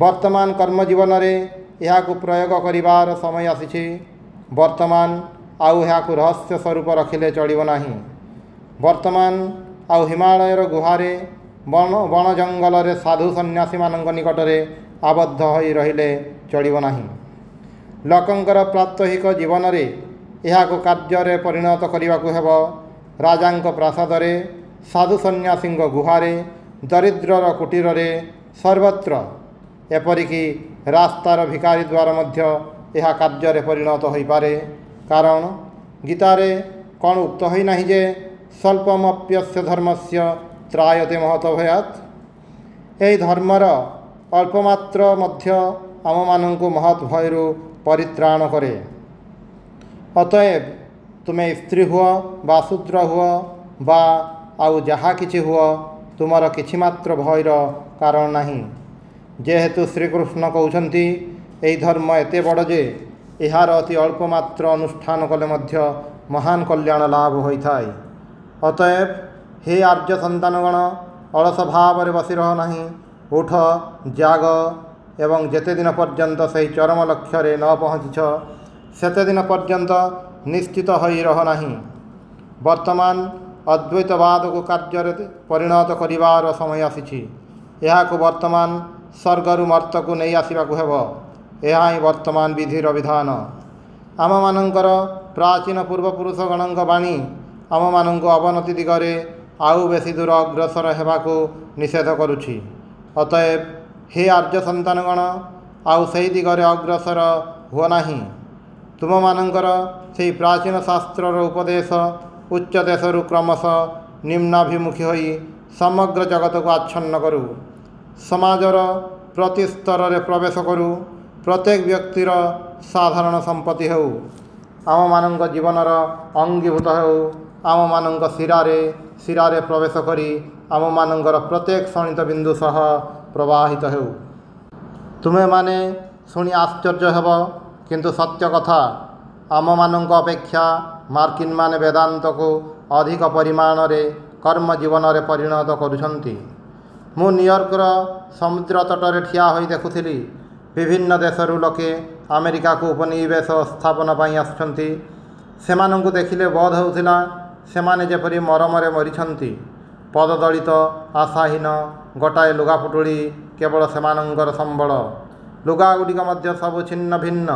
ବର୍ତ୍ତମାନ କର୍ମଜୀବନରେ ଏହାକୁ ପ୍ରୟୋଗ କରିବାର ସମୟ ଆସିଛି। ବର୍ତ୍ତମାନ ଆଉ ଏହାକୁ ରହସ୍ୟ ସ୍ୱରୂପ ରଖିଲେ ଚଳିବ ନାହିଁ। ବର୍ତ୍ତମାନ ଆଉ ହିମାଳୟର ଗୁହାରେ ବଣ ଜଙ୍ଗଲରେ ସାଧୁ ସନ୍ନ୍ୟାସୀମାନଙ୍କ ନିକଟରେ ଆବଦ୍ଧ ହୋଇ ରହିଲେ ଚଳିବ ନାହିଁ। ଲୋକଙ୍କର ପ୍ରାତ୍ୟହିକ ଜୀବନରେ ଏହାକୁ କାର୍ଯ୍ୟରେ ପରିଣତ କରିବାକୁ ହେବ। ରାଜାଙ୍କ ପ୍ରାସାଦରେ, ସାଧୁ ସନ୍ନ୍ୟାସୀଙ୍କ ଗୁହାରେ, ଦରିଦ୍ରର କୁଟୀରରେ, ସର୍ବତ୍ର, ଏପରିକି ରାସ୍ତାର ଭିକାରୀ ଦ୍ୱାର ମଧ୍ୟ ଏହା କାର୍ଯ୍ୟରେ ପରିଣତ ହୋଇପାରେ। କାରଣ ଗୀତାରେ କ'ଣ ଉକ୍ତ ହୋଇନାହିଁ ଯେ ସ୍ୱଳ୍ପମପ୍ୟସ୍ୟ ଧର୍ମସ୍ୟ ତ୍ରାୟତେ ମହତଭୟାତ୍? ଏହି ଧର୍ମର ଅଳ୍ପମାତ୍ର ମଧ୍ୟ ଆମମାନଙ୍କୁ ମହତ୍ ଭୟରୁ ପରିତ୍ରାଣ କରେ। ଅତଏବ ତୁମେ ସ୍ତ୍ରୀ ହୁଅ ବା ଶୂଦ୍ର ହୁଅ ବା ଆଉ ଯାହା କିଛି ହୁଅ, ତୁମର କିଛି ମାତ୍ର ଭୟର କାରଣ ନାହିଁ। ଯେହେତୁ ଶ୍ରୀକୃଷ୍ଣ କହୁଛନ୍ତି ଏହି ଧର୍ମ ଏତେ ବଡ଼ ଯେ ଏହାର ଅତି ଅଳ୍ପ ମାତ୍ର ଅନୁଷ୍ଠାନ କଲେ ମଧ୍ୟ ମହାନ କଲ୍ୟାଣ ଲାଭ ହୋଇଥାଏ। ଅତଏବ ହେ ଆର୍ଯ୍ୟ ସନ୍ତାନଗଣ, ଅଳସ ଭାବରେ ବସି ରହ ନାହିଁ। ଉଠ, ଜାଗ ଏବଂ ଯେତେଦିନ ପର୍ଯ୍ୟନ୍ତ ସେହି ଚରମ ଲକ୍ଷ୍ୟରେ ନ ପହଞ୍ଚିଛ ସେତେଦିନ ପର୍ଯ୍ୟନ୍ତ ନିଶ୍ଚିତ ହୋଇ ରହ ନାହିଁ। ବର୍ତ୍ତମାନ ଅଦ୍ୱୈତବାଦକୁ କାର୍ଯ୍ୟରେ ପରିଣତ କରିବାର ସମୟ ଆସିଛି। ଏହାକୁ ବର୍ତ୍ତମାନ ସ୍ୱର୍ଗରୁ ମର୍ତ୍ତକୁ ନେଇ ଆସିବାକୁ ହେବ। ଏହା ହିଁ ବର୍ତ୍ତମାନ ବିଧିର ବିଧାନ। ଆମମାନଙ୍କର ପ୍ରାଚୀନ ପୂର୍ବପୁରୁଷଗଣଙ୍କ ବାଣୀ ଆମମାନଙ୍କୁ ଅବନତି ଦିଗରେ ଆଉ ବେଶୀ ଦୂର ଅଗ୍ରସର ହେବାକୁ ନିଷେଧ କରୁଛି। ଅତଏବ ହେ ଆର୍ଯ୍ୟ ସନ୍ତାନଗଣ, ଆଉ ସେହି ଦିଗରେ ଅଗ୍ରସର ହୁଅ ନାହିଁ। ତୁମମାନଙ୍କର ସେହି ପ୍ରାଚୀନ ଶାସ୍ତ୍ରର ଉପଦେଶ ଉଚ୍ଚ ଦେଶରୁ କ୍ରମଶଃ ନିମ୍ନାଭିମୁଖୀ ହୋଇ ସମଗ୍ର ଜଗତକୁ ଆଚ୍ଛନ୍ନ କରୁ, ସମାଜର ପ୍ରତି ସ୍ତରରେ ପ୍ରବେଶ କରୁ, ପ୍ରତ୍ୟେକ ବ୍ୟକ୍ତିର ସାଧାରଣ ସମ୍ପତ୍ତି ହେଉ, ଆମମାନଙ୍କ ଜୀବନର ଅଙ୍ଗୀଭୂତ ହେଉ, ଆମମାନଙ୍କ ଶିରାରେ ପ୍ରବେଶ କରି ଆମମାନଙ୍କର ପ୍ରତ୍ୟେକ ଶୋଣିତ ବିନ୍ଦୁ ସହ ପ୍ରବାହିତ ହେଉ। ତୁମେମାନେ ଶୁଣି ଆଶ୍ଚର୍ଯ୍ୟ ହେବ, କିନ୍ତୁ ସତ୍ୟ କଥା, ଆମମାନଙ୍କ ଅପେକ୍ଷା ମାର୍କିନ୍ମାନେ ବେଦାନ୍ତକୁ ଅଧିକ ପରିମାଣରେ କର୍ମ ଜୀବନରେ ପରିଣତ କରୁଛନ୍ତି। ମୁଁ ନ୍ୟୁୟର୍କର ସମୁଦ୍ର ତଟରେ ଠିଆ ହୋଇ ଦେଖୁଥିଲି, ବିଭିନ୍ନ ଦେଶରୁ ଲୋକେ ଆମେରିକାକୁ ଉପନିବେଶ ସ୍ଥାପନ ପାଇଁ ଆସୁଛନ୍ତି। ସେମାନଙ୍କୁ ଦେଖିଲେ ବୋଧ ହେଉଥିଲା ସେମାନେ ଯେପରି ମରମରେ ମରିଛନ୍ତି। ପଦଦଳିତ, ଆଶାହୀନ, ଗୋଟାଏ ଲୁଗାପୁଟୁଳି କେବଳ ସେମାନଙ୍କର ସମ୍ବଳ। ଲୁଗାଗୁଡ଼ିକ ମଧ୍ୟ ସବୁ ଛିନ୍ନ ଭିନ୍ନ,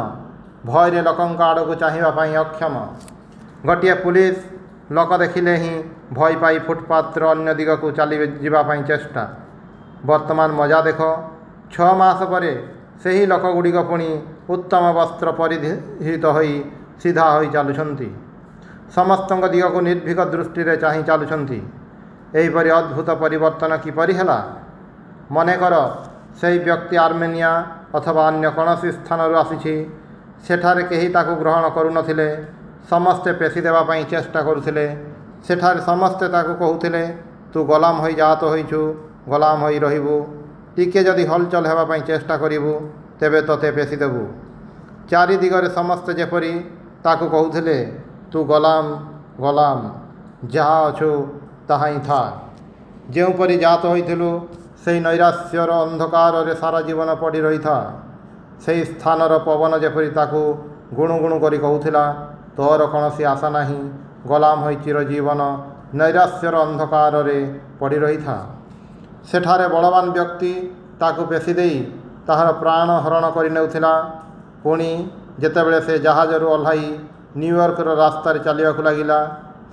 ଭୟରେ ଲୋକଙ୍କ ଆଡ଼କୁ ଚାହିଁବା ପାଇଁ ଅକ୍ଷମ। ଗୋଟିଏ ପୁଲିସ ଲୋକ ଦେଖିଲେ ହିଁ ଭୟ ପାଇ ଫୁଟପାଥର ଅନ୍ୟ ଦିଗକୁ ଚାଲି ଯିବା ପାଇଁ ଚେଷ୍ଟା। ବର୍ତ୍ତମାନ ମଜା ଦେଖ, 6 ମାସ ପରେ ସେହି ଲୋକଗୁଡ଼ିକ ପୁଣି ଉତ୍ତମ ବସ୍ତ୍ର ପରିହିତ ହୋଇ ସିଧା ହୋଇ ଚାଲୁଛନ୍ତି, ସମସ୍ତଙ୍କ ଦିଗକୁ ନିର୍ଭୀକ ଦୃଷ୍ଟିରେ ଚାହିଁ ଚାଲୁଛନ୍ତି। ଏହିପରି ଅଦ୍ଭୁତ ପରିବର୍ତ୍ତନ କିପରି ହେଲା? ମନେକର ସେହି ବ୍ୟକ୍ତି ଆର୍ମେନିଆ ଅଥବା ଅନ୍ୟ କୌଣସି ସ୍ଥାନରୁ ଆସିଛି। ସେଠାରେ କେହି ତାକୁ ଗ୍ରହଣ କରୁନଥିଲେ, ସମସ୍ତେ ପେଶି ଦେବା ପାଇଁ ଚେଷ୍ଟା କରୁଥିଲେ। ସେଠାରେ ସମସ୍ତେ ତାକୁ କହୁଥିଲେ, ତୁ ଗୋଲାମ ହୋଇ ଜାତ ହୋଇଛୁ, ଗୋଲାମ ହୋଇ ରହିବୁ, ଟିକେ ଯଦି ହଲଚଲ ହେବା ପାଇଁ ଚେଷ୍ଟା କରିବୁ ତେବେ ତୋତେ ପେଶି ଦେବୁ। ଚାରିଦିଗରେ ସମସ୍ତେ ଯେପରି ତାକୁ କହୁଥିଲେ, ତୁ ଗୋଲାମ, ଗୋଲାମ, ଯାହା ଅଛୁ ତାହା ହିଁ ଥା। ଯେଉଁପରି ଜାତ ହୋଇଥିଲୁ ସେହି ନୈରାଶ୍ୟର ଅନ୍ଧକାରରେ ସାରା ଜୀବନ ପଡ଼ି ରହିଥା। ସେହି ସ୍ଥାନର ପବନ ଯେପରି ତାକୁ ଗୁଣୁ ଗୁଣୁ କରି କହୁଥିଲା, ତୋର କୌଣସି ଆଶା ନାହିଁ, ଗୋଲାମ ହୋଇ ଚିରଜୀବନ ନୈରାଶ୍ୟର ଅନ୍ଧକାରରେ ପଡ଼ି ରହିଥା। ସେଠାରେ ବଳବାନ ବ୍ୟକ୍ତି ତାକୁ ପେଶି ଦେଇ ତାହାର ପ୍ରାଣ ହରଣ କରି ନେଉଥିଲା। ପୁଣି ଯେତେବେଳେ ସେ ଜାହାଜରୁ ଓହ୍ଲାଇ ନ୍ୟୁୟର୍କର ରାସ୍ତାରେ ଚାଲିବାକୁ ଲାଗିଲା,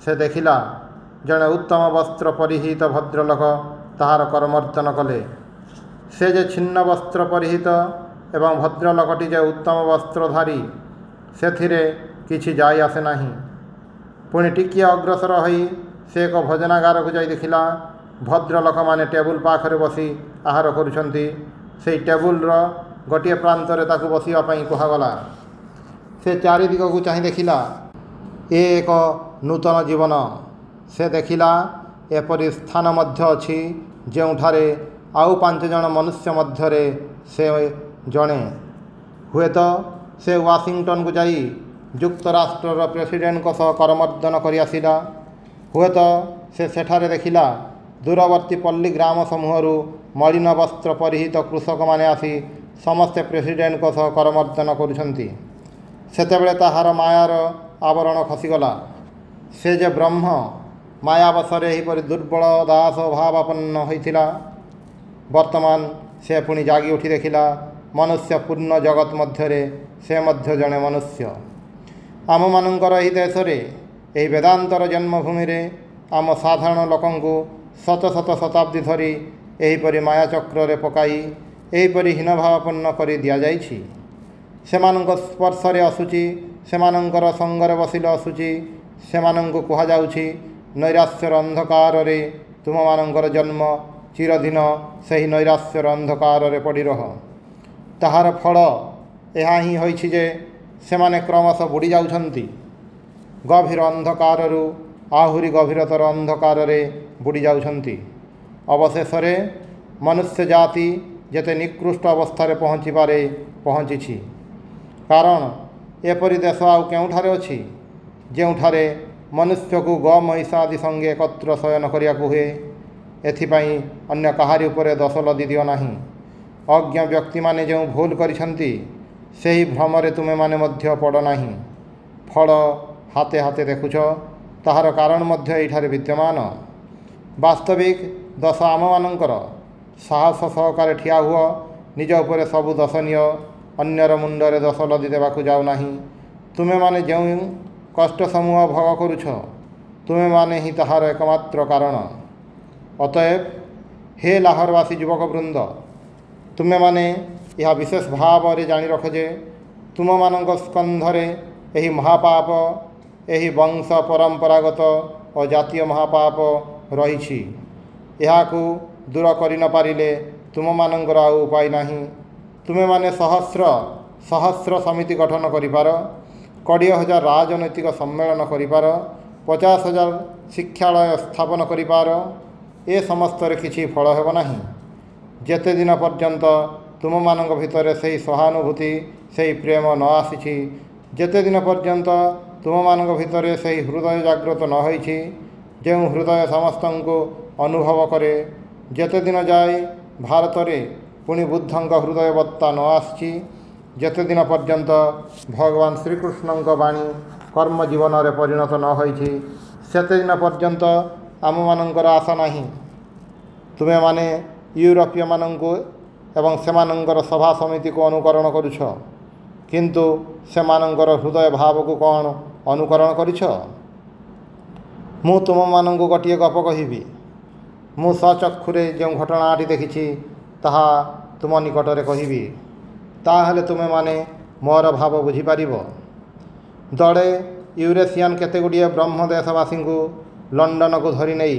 ସେ ଦେଖିଲା ଜଣେ ଉତ୍ତମ ବସ୍ତ୍ର ପରିହିତ ଭଦ୍ରଲୋକ ତାହାର କରମର୍ଦ୍ଦନ କଲେ। ସେ ଯେ ଛିନ୍ନ ବସ୍ତ୍ର ପରିହିତ ଏବଂ ଭଦ୍ରଲୋକଟି ଯେ ଉତ୍ତମ ବସ୍ତ୍ରଧାରୀ, ସେଥିରେ କିଛି ଯାଇ ଆସେ ନାହିଁ। ପୁଣି ଟିକିଏ ଅଗ୍ରସର ହୋଇ ସେ ଏକ ଭୋଜନାଗାରକୁ ଯାଇ ଦେଖିଲା, ଭଦ୍ରଲୋକମାନେ ଟେବୁଲ ପାଖରେ ବସି ଆହାର କରୁଛନ୍ତି। ସେହି ଟେବୁଲର ଗୋଟିଏ ପ୍ରାନ୍ତରେ ତାକୁ ବସିବା ପାଇଁ କୁହାଗଲା। ସେ ଚାରିଦିଗକୁ ଚାହିଁ ଦେଖିଲା, ଏ ଏକ ନୂତନ ଜୀବନ। ସେ ଦେଖିଲା ଏପରି ସ୍ଥାନ ମଧ୍ୟ ଅଛି ଯେଉଁଠାରେ ଆଉ 5 ଜଣ ମନୁଷ୍ୟ ମଧ୍ୟରେ ସେ ଜଣେ। ହୁଏତ ସେ ୱାସିଂଟନକୁ ଯାଇ ଯୁକ୍ତରାଷ୍ଟ୍ରର ପ୍ରେସିଡେଣ୍ଟଙ୍କ ସହ କରମର୍ଦ୍ଦନ କରି ଆସିଲା। ହୁଏତ ସେ ସେଠାରେ ଦେଖିଲା ଦୂରବର୍ତ୍ତୀ ପଲ୍ଲୀ ଗ୍ରାମ ସମୂହରୁ ମଳିନ ବସ୍ତ୍ର ପରିହିତ କୃଷକମାନେ ଆସି ସମସ୍ତେ ପ୍ରେସିଡେଣ୍ଟଙ୍କ ସହ କରମର୍ଦ୍ଦନ କରୁଛନ୍ତି। ସେତେବେଳେ ତାହାର ମାୟାର ଆବରଣ ଖସିଗଲା। ସେ ଯେ ବ୍ରହ୍ମ, ମାୟାବଶରେ ଏହିପରି ଦୁର୍ବଳ ଦାସ ଭାବାପନ୍ନ ହୋଇଥିଲା। ବର୍ତ୍ତମାନ ସେ ପୁଣି ଜାଗି ଉଠି ଦେଖିଲା, ମନୁଷ୍ୟ ପୂର୍ଣ୍ଣ ଜଗତ ମଧ୍ୟରେ ସେ ମଧ୍ୟ ଜଣେ ମନୁଷ୍ୟ। ଆମମାନଙ୍କର ଏହି ଦେଶରେ, ଏହି ବେଦାନ୍ତର ଜନ୍ମଭୂମିରେ ଆମ ସାଧାରଣ ଲୋକଙ୍କୁ ଶତ ଶତ ଶତାବ୍ଦୀ ଧରି ଏହିପରି ମାୟାଚକ୍ରରେ ପକାଇ ଏହିପରି ହୀନଭାବାପନ୍ନ କରି ଦିଆଯାଇଛି। ସେମାନଙ୍କ ସ୍ପର୍ଶରେ ଆସୁଛି, ସେମାନଙ୍କର ସଙ୍ଗରେ ବସିଲେ ଆସୁଛି। ସେମାନଙ୍କୁ କୁହାଯାଉଛି, ନୈରାଶ୍ୟର ଅନ୍ଧକାରରେ ତୁମମାନଙ୍କର ଜନ୍ମ, ଚିରଦିନ ସେହି ନୈରାଶ୍ୟର ଅନ୍ଧକାରରେ ପଡ଼ି ରହ। ତାହାର ଫଳ ଏହା ହିଁ ହୋଇଛି ଯେ ସେମାନେ କ୍ରମଶଃ ବୁଡ଼ି ଯାଉଛନ୍ତି, ଗଭୀର ଅନ୍ଧକାରରୁ ଆହୁରି ଗଭୀରତର ଅନ୍ଧକାରରେ ବୁଡ଼ି ଯାଉଛନ୍ତି। ଅବଶେଷରେ ମନୁଷ୍ୟ ଜାତି ଯେତେ ନିକୃଷ୍ଟ ଅବସ୍ଥାରେ ପହଞ୍ଚିପାରେ ପହଞ୍ଚିଛି। କାରଣ ଏପରି ଦେଶ ଆଉ କେଉଁଠାରେ ଅଛି ଯେଉଁଠାରେ ମନୁଷ୍ୟକୁ ଗୋ-ମହିଷ ଆଦି ସଙ୍ଗେ ଏକତ୍ର ଶୟନ କରିବାକୁ ହୁଏ। ଏଥିପାଇଁ ଅନ୍ୟ କାହାରି ଉପରେ ଦୋଷ ଲଦି ଦିଅ ନାହିଁ। ଅଜ୍ଞ ବ୍ୟକ୍ତିମାନେ ଯେଉଁ ଭୁଲ କରିଛନ୍ତି, ସେହି ଭ୍ରମରେ ତୁମେମାନେ ମଧ୍ୟ ପଡ଼ ନାହିଁ। ଫଳ ହାତେ ହାତେ ଦେଖୁଛ, ତାହାର କାରଣ ମଧ୍ୟ ଏହିଠାରେ ବିଦ୍ୟମାନ। ବାସ୍ତବିକ ଦୋଷ ଆମମାନଙ୍କର। ସାହସ ସହକାରେ ଠିଆ ହୁଅ, ନିଜ ଉପରେ ସବୁ ଦୋଷ ନିଅ, ଅନ୍ୟର ମୁଣ୍ଡରେ ଦୋଷ ଲଦି ଦେବାକୁ ଯାଉ ନାହିଁ। ତୁମେମାନେ ଯେଉଁ କଷ୍ଟ ସମୂହ ଭୋଗ କରୁଛ, ତୁମେମାନେ ହିଁ ତାହାର ଏକମାତ୍ର କାରଣ। ଅତଏବ ହେ ଲାହୋରବାସୀ ଯୁବକବୃନ୍ଦ, ତୁମେମାନେ ଏହା ବିଶେଷ ଭାବରେ ଜାଣି ରଖ ଯେ ତୁମମାନଙ୍କ ସ୍କନ୍ଧରେ ଏହି ମହାପାପ, ଏହି ବଂଶ ପରମ୍ପରାଗତ ଓ ଜାତୀୟ ମହାପାପ ରହିଛି। ଏହାକୁ ଦୂର କରି ନ ପାରିଲେ ତୁମମାନଙ୍କର ଆଉ ଉପାୟ ନାହିଁ। ତୁମେମାନେ ସହସ୍ର ସହସ୍ର ସମିତି ଗଠନ କରିପାର, 20,000 ରାଜନୈତିକ ସମ୍ମେଳନ କରିପାର, 50,000 ଶିକ୍ଷାଳୟ ସ୍ଥାପନ କରିପାର, ଏ ସମସ୍ତରେ କିଛି ଫଳ ହେବ ନାହିଁ। ଯେତେ ଦିନ ପର୍ଯ୍ୟନ୍ତ ତୁମମାନଙ୍କ ଭିତରେ ସେହି ସହାନୁଭୂତି, ସେହି ପ୍ରେମ ନ ଆସିଛି, ଯେତେ ଦିନ ପର୍ଯ୍ୟନ୍ତ ତୁମମାନଙ୍କ ଭିତରେ ସେହି ହୃଦୟ ଜାଗ୍ରତ ନ ହୋଇଛି, ଯେଉଁ ହୃଦୟ ସମସ୍ତଙ୍କୁ ଅନୁଭବ କରେ, ଯେତେ ଦିନ ଯାଏ ଭାରତରେ ପୁଣି ବୁଦ୍ଧଙ୍କ ହୃଦୟବତ୍ତା ନ ଆସିଛି, ଯେତେ ଦିନ ପର୍ଯ୍ୟନ୍ତ ଭଗବାନ ଶ୍ରୀକୃଷ୍ଣଙ୍କ ବାଣୀ କର୍ମ ଜୀବନରେ ପରିଣତ ନ ହୋଇଛି, ସେତେ ଦିନ ପର୍ଯ୍ୟନ୍ତ ଆମମାନଙ୍କର ଆଶା ନାହିଁ। ତୁମେମାନେ ୟୁରୋପୀୟମାନଙ୍କୁ ଏବଂ ସେମାନଙ୍କର ସଭା ସମିତିକୁ ଅନୁକରଣ କରୁଛ, କିନ୍ତୁ ସେମାନଙ୍କର ହୃଦୟ ଭାବକୁ କ'ଣ ଅନୁକରଣ କରିଛ? ମୁଁ ତୁମମାନଙ୍କୁ ଗୋଟିଏ ଗପ କହିବି। ମୁଁ ସ୍ୱଚକ୍ଷୁରେ ଯେଉଁ ଘଟଣାଟି ଦେଖିଛି ତାହା ତୁମ ନିକଟରେ କହିବି, ତାହେଲେ ତୁମେମାନେ ମୋର ଭାବ ବୁଝିପାରିବ। ଦଳେ ୟୁରେସିଆନ୍ କେତେଗୁଡ଼ିଏ ବ୍ରହ୍ମ ଦେଶବାସୀଙ୍କୁ ଲଣ୍ଡନକୁ ଧରି ନେଇ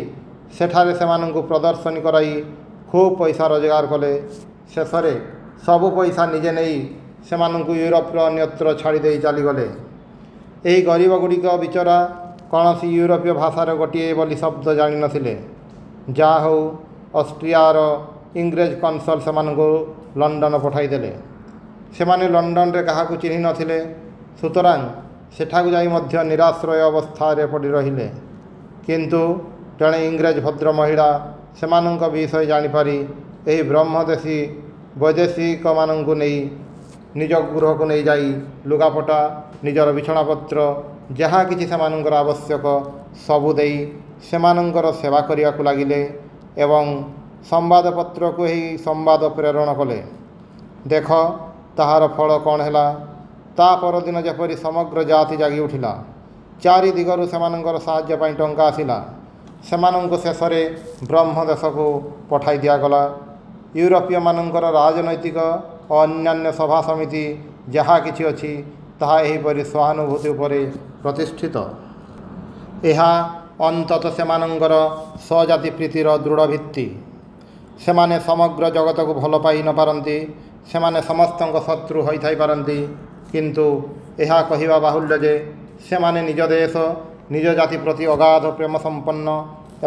ସେଠାରେ ସେମାନଙ୍କୁ ପ୍ରଦର୍ଶନୀ କରାଇ ଖୁବ୍ ପଇସା ରୋଜଗାର କଲେ। ଶେଷରେ ସବୁ ପଇସା ନିଜେ ନେଇ ସେମାନଙ୍କୁ ୟୁରୋପର ଅନ୍ୟତ୍ର ଛାଡ଼ି ଦେଇ ଚାଲିଗଲେ। ଏହି ଗରିବଗୁଡ଼ିକ ବିଚରା କୌଣସି ୟୁରୋପୀୟ ଭାଷାର ଗୋଟିଏ ବୋଲି ଶବ୍ଦ ଜାଣିନଥିଲେ। ଯାହା ହେଉ ଅଷ୍ଟ୍ରିଆର ଇଂରେଜ କନସଲ୍ ସେମାନଙ୍କୁ ଲଣ୍ଡନ ପଠାଇଦେଲେ। ସେମାନେ ଲଣ୍ଡନରେ କାହାକୁ ଚିହ୍ନି ନଥିଲେ, ସୁତରାଂ ସେଠାକୁ ଯାଇ ମଧ୍ୟ ନିରାଶ୍ରୟ ଅବସ୍ଥାରେ ପଡ଼ି ରହିଲେ। କିନ୍ତୁ ଜଣେ ଇଂରେଜ ଭଦ୍ର ମହିଳା ସେମାନଙ୍କ ବିଷୟ ଜାଣିପାରି ଏହି ବ୍ରହ୍ମଦେଶୀ ବୈଦେଶିକମାନଙ୍କୁ ନେଇ ନିଜ ଗୃହକୁ ନେଇଯାଇ ଲୁଗାପଟା, ନିଜର ବିଛଣାପତ୍ର, ଯାହା କିଛି ସେମାନଙ୍କର ଆବଶ୍ୟକ ସବୁ ଦେଇ ସେମାନଙ୍କର ସେବା କରିବାକୁ ଲାଗିଲେ ଏବଂ ସମ୍ବାଦପତ୍ରକୁ ଏହି ସମ୍ବାଦ ପ୍ରେରଣ କଲେ। ଦେଖ ତାହାର ଫଳ କ'ଣ ହେଲା। ତା ପରଦିନ ଯେପରି ସମଗ୍ର ଜାତି ଜାଗି ଉଠିଲା। ଚାରି ଦିଗରୁ ସେମାନଙ୍କର ସାହାଯ୍ୟ ପାଇଁ ଟଙ୍କା ଆସିଲା। ସେମାନଙ୍କୁ ଶେଷରେ ବ୍ରହ୍ମଦେଶକୁ ପଠାଇ ଦିଆଗଲା। ୟୁରୋପୀୟମାନଙ୍କର ରାଜନୈତିକ ଓ ଅନ୍ୟାନ୍ୟ ସଭା ସମିତି ଯାହା କିଛି ଅଛି ତାହା ଏହିପରି ସହାନୁଭୂତି ଉପରେ ପ୍ରତିଷ୍ଠିତ। ଏହା ଅନ୍ତତଃ ସେମାନଙ୍କର ସ୍ୱଜାତି ପ୍ରୀତିର ଦୃଢ଼ ଭିତ୍ତି। ସେମାନେ ସମଗ୍ର ଜଗତକୁ ଭଲ ପାଇ ନ ପାରନ୍ତି, ସେମାନେ ସମସ୍ତଙ୍କ ଶତ୍ରୁ ହୋଇଥାଇପାରନ୍ତି, କିନ୍ତୁ ଏହା କହିବା ବାହୁଲ୍ୟ ଯେ ସେମାନେ ନିଜ ଦେଶ, ନିଜ ଜାତି ପ୍ରତି ଅଗାଧ ପ୍ରେମ ସମ୍ପନ୍ନ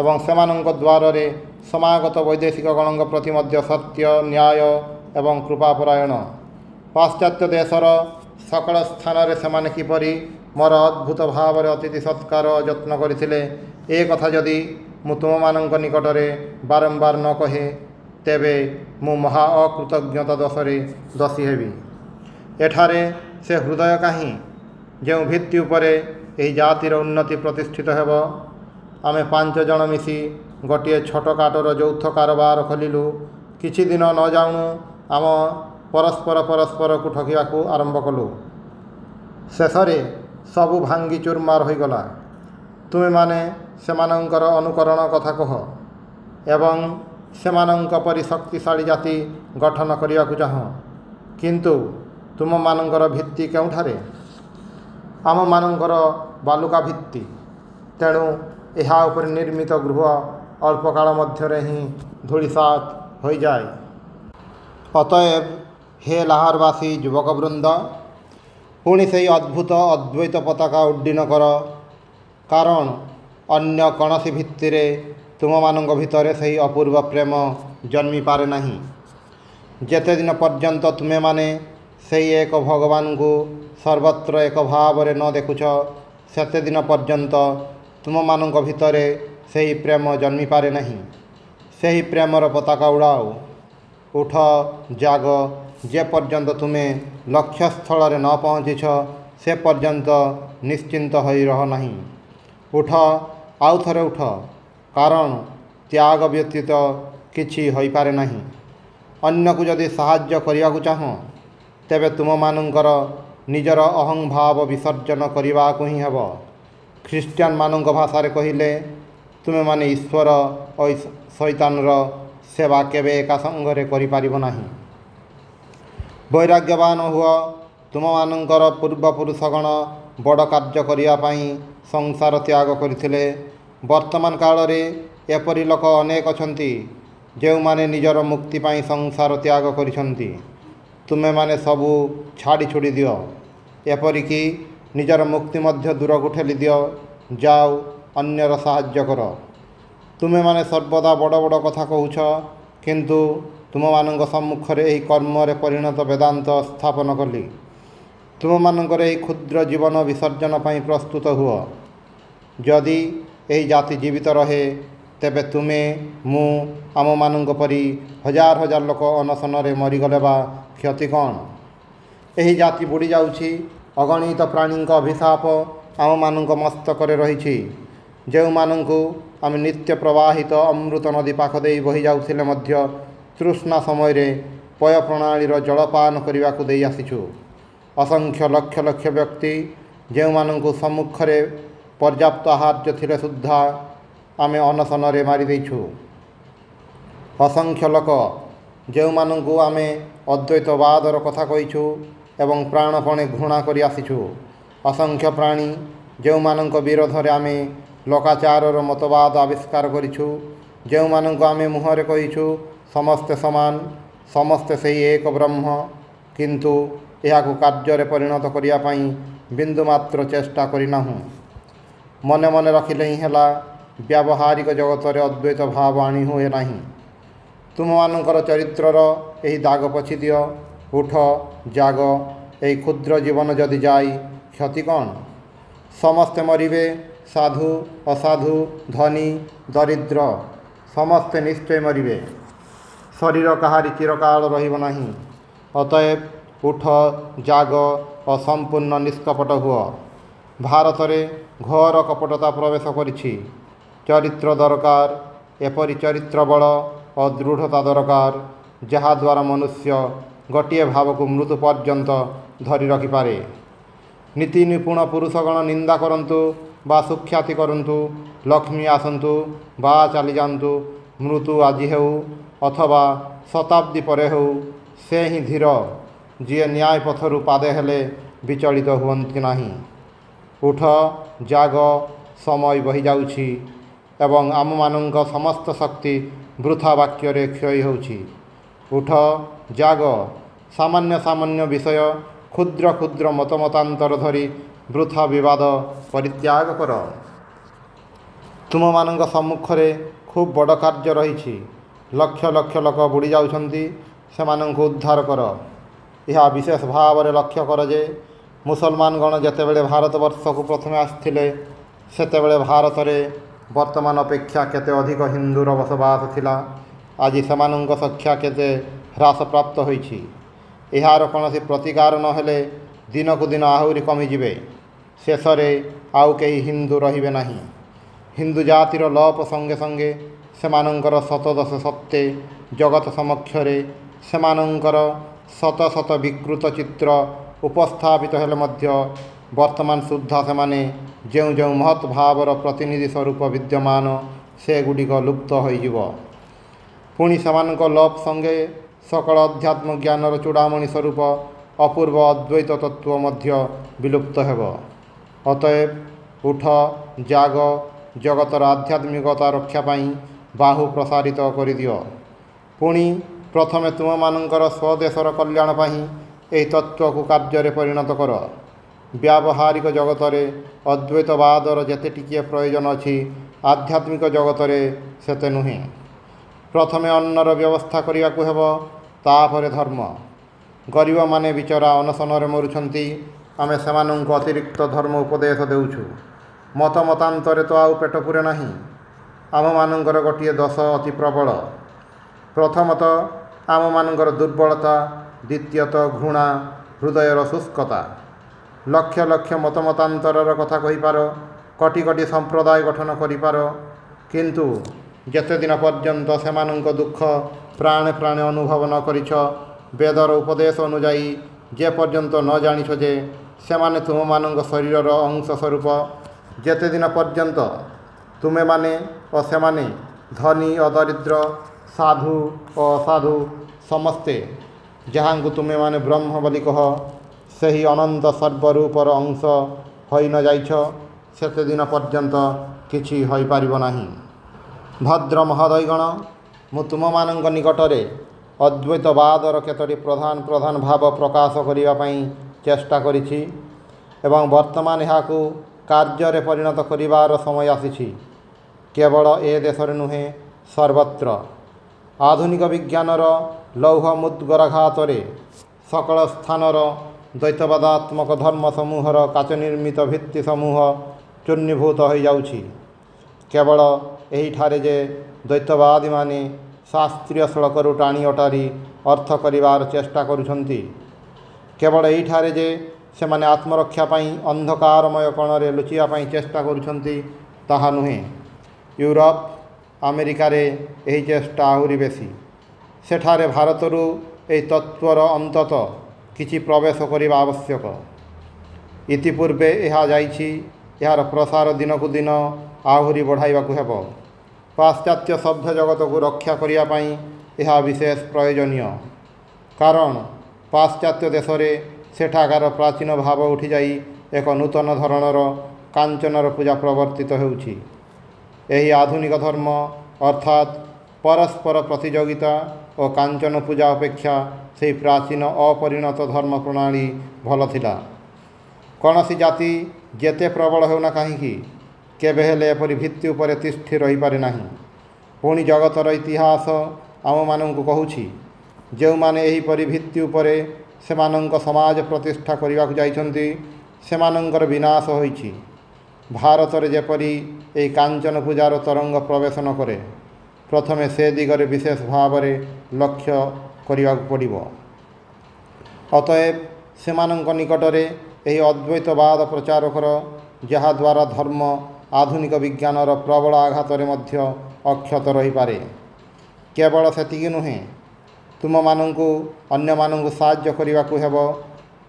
ଏବଂ ସେମାନଙ୍କ ଦ୍ୱାରରେ ସମାଗତ ବୈଦେଶିକଗଣଙ୍କ ପ୍ରତି ମଧ୍ୟ ସତ୍ୟ, ନ୍ୟାୟ ଏବଂ କୃପାପରାୟଣ। ପାଶ୍ଚାତ୍ୟ ଦେଶର ସକଳ ସ୍ଥାନରେ ସେମାନେ କିପରି ମୋର ଅଦ୍ଭୁତ ଭାବରେ ଅତିଥି ସତ୍କାର ଯତ୍ନ କରିଥିଲେ, ଏ କଥା ଯଦି ମୁଁ ତୁମମାନଙ୍କ ନିକଟରେ ବାରମ୍ବାର ନ କହେ, ତେବେ ମୁଁ ମହା ଅକୃତଜ୍ଞତା ଦୋଷରେ ଦୋଷୀ ହେବି। ଏଠାରେ ସେ ହୃଦୟ କାହିଁ, ଯେଉଁ ଭିତ୍ତି ଉପରେ ଏହି ଜାତିର ଉନ୍ନତି ପ୍ରତିଷ୍ଠିତ ହେବ। ଆମେ 5 ଜଣ ମିଶି ଗୋଟିଏ ଛୋଟକାଟର ଯୌଥ କାରବାର ଖୋଲିଲୁ। କିଛି ଦିନ ନ ଯାଉଣୁ ଆମ ପରସ୍ପରକୁ ଠକିବାକୁ ଆରମ୍ଭ କଲୁ। ଶେଷରେ ସବୁ ଭାଙ୍ଗି ଚୁରମାର ହୋଇଗଲା। ତୁମେମାନେ ସେମାନଙ୍କର ଅନୁକରଣ କଥା କହ ଏବଂ ସେମାନଙ୍କ ପରି ଶକ୍ତିଶାଳୀ ଜାତି ଗଠନ କରିବାକୁ ଚାହଁ, କିନ୍ତୁ ତୁମମାନଙ୍କର ଭିତ୍ତି କେଉଁଠାରେ? ଆମମାନଙ୍କର ବାଲୁକା ଭିତ୍ତି। ତେଣୁ ଏହା ଉପରେ ନିର୍ମିତ ଗୃହ ଅଳ୍ପ କାଳ ମଧ୍ୟରେ ହିଁ ଧୂଳିସାତ୍ ହୋଇଯାଏ। ଅତଏବ ହେ ଲାହୋରବାସୀ ଯୁବକବୃନ୍ଦ, ପୁଣି ସେହି ଅଦ୍ଭୁତ ଅଦ୍ୱୈତ ପତାକା ଉଡ୍ଡୀନ କର, କାରଣ ଅନ୍ୟ କୌଣସି ଭିତ୍ତିରେ ତୁମମାନଙ୍କ ଭିତରେ ସେହି ଅପୂର୍ବ ପ୍ରେମ ଜନ୍ମିପାରେ ନାହିଁ। ଯେତେ ଦିନ ପର୍ଯ୍ୟନ୍ତ ତୁମେମାନେ ସେହି ଏକ ଭଗବାନଙ୍କୁ ସର୍ବତ୍ର ଏକ ଭାବରେ ନ ଦେଖୁଛ, ସେତେ ଦିନ ପର୍ଯ୍ୟନ୍ତ ତୁମମାନଙ୍କ ଭିତରେ ସେହି ପ୍ରେମ ଜନ୍ମିପାରେ ନାହିଁ। ସେହି ପ୍ରେମର ପତାକା ଉଡ଼ାଅ। ଉଠ, ଜାଗ। ଯେ ପର୍ଯ୍ୟନ୍ତ ତୁମେ ଲକ୍ଷ୍ୟସ୍ଥଳରେ ନ ପହଞ୍ଚିଛ, ସେ ପର୍ଯ୍ୟନ୍ତ ନିଶ୍ଚିନ୍ତ ହୋଇ ରହ ନାହିଁ। ଉଠ, ଆଉ ଥରେ ଉଠ, କାରଣ ତ୍ୟାଗ ବ୍ୟତୀତ କିଛି ହୋଇପାରେ ନାହିଁ। ଅନ୍ୟକୁ ଯଦି ସାହାଯ୍ୟ କରିବାକୁ ଚାହଁ, ତେବେ ତୁମମାନଙ୍କର ନିଜର ଅହଂଭାବ ବିସର୍ଜନ କରିବାକୁ ହିଁ ହେବ। ଖ୍ରୀଷ୍ଟିଆନମାନଙ୍କ ଭାଷାରେ କହିଲେ, ତୁମେମାନେ ଈଶ୍ୱର ଓ ଶୈତାନର ସେବା କେବେ ଏକା ସଙ୍ଗରେ କରିପାରିବ ନାହିଁ। ବୈରାଗ୍ୟବାନ ହୁଅ। ତୁମମାନଙ୍କର ପୂର୍ବପୁରୁଷଗଣ ବଡ଼ କାର୍ଯ୍ୟ କରିବା ପାଇଁ ସଂସାର ତ୍ୟାଗ କରିଥିଲେ। ବର୍ତ୍ତମାନ କାଳରେ एपरि लोक अनेक अछंती जेउमाने निजर मुक्ति पाई संसार त्याग करिसंती। तुमे माने सबू छाड़ी छुड़ी दियो, एपरिकी निजर मुक्ति मध्य दूर को ठेली दियो। जाओ अन्यर साहाय्य कर। तुमे माने सर्वदा बड़ बड़ कथा कहूछ, किंतु तुम मानक सम्मुखरे एही कर्मरे परिणत वेदांत स्थापन कली। तुम मानकर एही क्षुद्र जीवन विसर्जन पाई प्रस्तुत हुओ। जदि एही जाति जीवित रहे तेबे तुमे मु आम मानक परी हजार हजार लोक अनशनरे मरीगले बा क्षति कौन? एही जाति बुड़ी जाउछि। अगणित प्राणी अभिशाप आम मानक मस्तकरे रहिछि। जेउ मानकु आम नित्य प्रवाहित अमृत नदी पाख देई बही जाउथिले मध्य तृष्णा समय रे पय प्रणालीर जलपान करने को दे आसीछु। असंख्य लक्ष लक्ष व्यक्ति जेउ मानकु सम्मुखरे पर्याप्त आहार्य थिले सुद्धा आमे अनशनरे मारी देइछु। असंख्य लोक जेउ मानकु आमे अद्वैतवादर कथा कहिछु एवं प्राणपणे घृणा करि आसीछु। असंख्य प्राणी जेउ मानक विरोधरे आमे लोकाचारर मतवाद आविष्कार करिछु। जेउ मानकु आमे मुहरे कहिछु समस्ते समान, समस्ते सेही एक ब्रह्म, किंतु एहाकु कार्य परिणत करिया पई बिंदु मात्र चेष्टा करिनाहु। मने मने रखिले ही हेला, व्यावहारिक जगतरे अद्वैत भाव आनी हुए नहीं। तुम मानकर चरित्रर एही दाग पछि दियो। उठ जाग, एही क्षुद्र जीवन जदि जाई क्षति कौन? समस्ते मरिबे, साधु असाधु, धनी दरिद्र समस्ते निश्चय मरिबे। शरीर कहारी चिरकाल रहिब नाही। अतएव उठ जाग और संपूर्ण निष्कपट हुआ। भारत रे घोर कपटता प्रवेश करिछि। चरित्र दरकार, एपरि चरित्र बल और दृढ़ता दरकार जहा द्वारा मनुष्य गोटे भाव को मृत्यु पर्यंत धरी रखिपारे। नीति निपुण पुरुषगण निंदा करंतु बा सुख्याति करंतु, लक्ष्मी आसंतु बा चली जातु, मृत्यु आज हेउ अथवा शताब्दी परे हेउ, से ही धीर जी न्याय पथरु पादे हेले विचलित हुअन्ति नाही। उठ जाग, समय बही जाउछि एवं आम मानक समस्त शक्ति वृथा वाक्य क्षय होउछि। उठ जाग, सामान्य सामान्य विषय क्षुद्र क्षुद्र मतमतांतर धरी वृथा विवाद परित्याग कर। तुम मानक सम्मुखरे खूब बड़ कार्य रही। लक्ष लक्ष लोक बुड़ी जाउछन्ति, सेमानंकु उद्धार कर। यह विशेष भाव में लक्ष्य कर जे मुसलमान गण जेतेबेले भारतवर्ष को प्रथम आसिथिले सेतेबेले भारत में वर्तमान अपेक्षा केते अधिक हिंदूर बसवास थिला। आज सेमानंक संख्या केते ह्रास प्राप्त होइछि। एहार कौनसी प्रतिकार नहेले दिन को दिन आहुरी कमिजिबे। शेष में आउ केही हिंदू रहिबे नाही। हिंदू जातिर लोप संगे संगे सेमानंकर शतदश सत्ते जगत समक्षरे सेमानंकर शत शत विकृत चित्र उपस्थापित हेले मध्य वर्तमान सुद्धा सेमाने जेउ जेउ महत् भावर प्रतिनिधि स्वरूप विद्यमान से गुड़िक लुप्त होइजिब। पुणी सेमानक लोप संगे सकल अध्यात्म ज्ञानर चूड़ामणि स्वरूप अपूर्व अद्वैत तत्व मध्य विलुप्त हेब। अतएव उठ जाग, जगतर आध्यात्मिकता रक्षा पाई बाहु प्रसारित कर दियो। पुणी प्रथमे तुम मानकर स्वदेशर कल्याण पाई एही तत्व को कार्य परिणत कर। व्यावहारिक जगतरे अद्वैतवादर जेते टिकिए प्रयोजन अछि, आध्यात्मिक जगतरे सेते नुहे। प्रथमे अन्नर व्यवस्था करिया को हेब, तापरे धर्म। गरीब माने बिचरा अनशनरे मरुछन्ति, आमे सेमानंकु अतिरिक्त धर्म उपदेश देउछु। मत मतांतरे तो आउ पेट पुरे नाही। आम मानकर गोटे दोष अति प्रबल। प्रथमतः आम मानकर दुर्बलता, द्वितीयतः घृणा, हृदयर शुष्कता। लक्ष लक्ष मतमतांतर कथा कहीपार, कोटि कोटि संप्रदाय गठन करिपार, किंतु जेते दिन पर्यंत सेमानंक दुख प्राणे प्राणे अनुभव न करिछ, वेदर उपदेश अनुजाई जे पर्यंत न जानिछ जे सेमाने तुम मानंक शरीरर अंश स्वरूप, जेते दिन पर्यंत तुमे माने और सेमाने धनी अदरिद्र, साधु और असाधु समस्ते जहाँ तुमे माने ब्रह्म बोली कह, सही अनंत सर्वरूपर अंश होई न जाइछ, सेते दिन पर्यंत किछि होई पारिबो नाही। ଭଦ୍ର ମହୋଦୟଗଣ, ମୁଁ ତୁମମାନଙ୍କ ନିକଟରେ ଅଦ୍ୱୈତବାଦର କେତୋଟି ପ୍ରଧାନ ଭାବ ପ୍ରକାଶ କରିବା ପାଇଁ ଚେଷ୍ଟା କରିଛି ଏବଂ ବର୍ତ୍ତମାନ ଏହାକୁ କାର୍ଯ୍ୟରେ ପରିଣତ କରିବାର ସମୟ ଆସିଛି। କେବଳ ଏ ଦେଶରେ ନୁହେଁ, ସର୍ବତ୍ର ଆଧୁନିକ ବିଜ୍ଞାନର ଲୌହ ମୁଦ୍ଗରାଘାତରେ ସକଳ ସ୍ଥାନର ଦ୍ୱୈତବାଦାତ୍ମକ ଧର୍ମ ସମୂହର କାଚ ନିର୍ମିତ ଭିତ୍ତି ସମୂହ ଚୂର୍ଣ୍ଣୀଭୂତ ହୋଇଯାଉଛି। କେବଳ ଏହିଠାରେ ଯେ ଦ୍ୱୈତବାଦୀମାନେ ଶାସ୍ତ୍ରୀୟ ଶ୍ଳୋକରୁ ଟାଣି ଅଟାରି ଅର୍ଥ କରିବାର ଚେଷ୍ଟା କରୁଛନ୍ତି, କେବଳ ଏହିଠାରେ ଯେ ସେମାନେ ଆତ୍ମରକ୍ଷା ପାଇଁ ଅନ୍ଧକାରମୟ କୋଣରେ ଲୁଚିବା ପାଇଁ ଚେଷ୍ଟା କରୁଛନ୍ତି, ତାହା ନୁହେଁ। ୟୁରୋପ ଆମେରିକାରେ ଏହି ଚେଷ୍ଟା ଆହୁରି ବେଶୀ। ସେଠାରେ ଭାରତରୁ ଏହି ତତ୍ତ୍ୱର ଅନ୍ତତଃ କିଛି ପ୍ରବେଶ କରିବା ଆବଶ୍ୟକ। ଇତିପୂର୍ବେ ଏହା ଯାଇଛି, ଏହାର ପ୍ରସାର ଦିନକୁ ଦିନ ଆହୁରି ବଢ଼ାଇବାକୁ ହେବ। ପାଶ୍ଚାତ୍ୟ ସଭ୍ୟ ଜଗତକୁ ରକ୍ଷା କରିବା ପାଇଁ ଏହା ବିଶେଷ ପ୍ରୟୋଜନୀୟ। କାରଣ ପାଶ୍ଚାତ୍ୟ ଦେଶରେ ସେଠାକାର ପ୍ରାଚୀନ ଭାବ ଉଠିଯାଇ ଏକ ନୂତନ ଧରଣର କାଞ୍ଚନର ପୂଜା ପ୍ରବର୍ତ୍ତିତ ହେଉଛି। ଏହି ଆଧୁନିକ ଧର୍ମ ଅର୍ଥାତ୍ ପରସ୍ପର ପ୍ରତିଯୋଗିତା ଓ କାଞ୍ଚନ ପୂଜା ଅପେକ୍ଷା ସେହି ପ୍ରାଚୀନ ଅପରିଣତ ଧର୍ମ ପ୍ରଣାଳୀ ଭଲ ଥିଲା। କୌଣସି ଜାତି ଯେତେ ପ୍ରବଳ ହେଉନା କାହିଁକି, କେବେ ହେଲେ ଏପରି ଭିତ୍ତି ଉପରେ ତିଷ୍ଠି ରହିପାରେ ନାହିଁ। ପୁଣି ଜଗତର ଇତିହାସ ଆମମାନଙ୍କୁ କହୁଛି, ଯେଉଁମାନେ ଏହିପରି ଭିତ୍ତି ଉପରେ ସେମାନଙ୍କ ସମାଜ ପ୍ରତିଷ୍ଠା କରିବାକୁ ଯାଇଛନ୍ତି, ସେମାନଙ୍କର ବିନାଶ ହୋଇଛି। ଭାରତରେ ଯେପରି ଏହି କାଞ୍ଚନ ପୂଜାର ତରଙ୍ଗ ପ୍ରବେଶ ନ କରେ, ପ୍ରଥମେ ସେ ଦିଗରେ ବିଶେଷ ଭାବରେ ଲକ୍ଷ୍ୟ କରିବାକୁ ପଡ଼ିବ। ଅତଏବ ସେମାନଙ୍କ ନିକଟରେ ଏହି ଅଦ୍ୱୈତବାଦ ପ୍ରଚାର କର, ଯାହାଦ୍ୱାରା ଧର୍ମ ଆଧୁନିକ ବିଜ୍ଞାନର ପ୍ରବଳ ଆଘାତରେ ମଧ୍ୟ ଅକ୍ଷତ ରହିପାରେ। କେବଳ ସେତିକି ନୁହେଁ, ତୁମମାନଙ୍କୁ ଅନ୍ୟମାନଙ୍କୁ ସାହାଯ୍ୟ କରିବାକୁ ହେବ।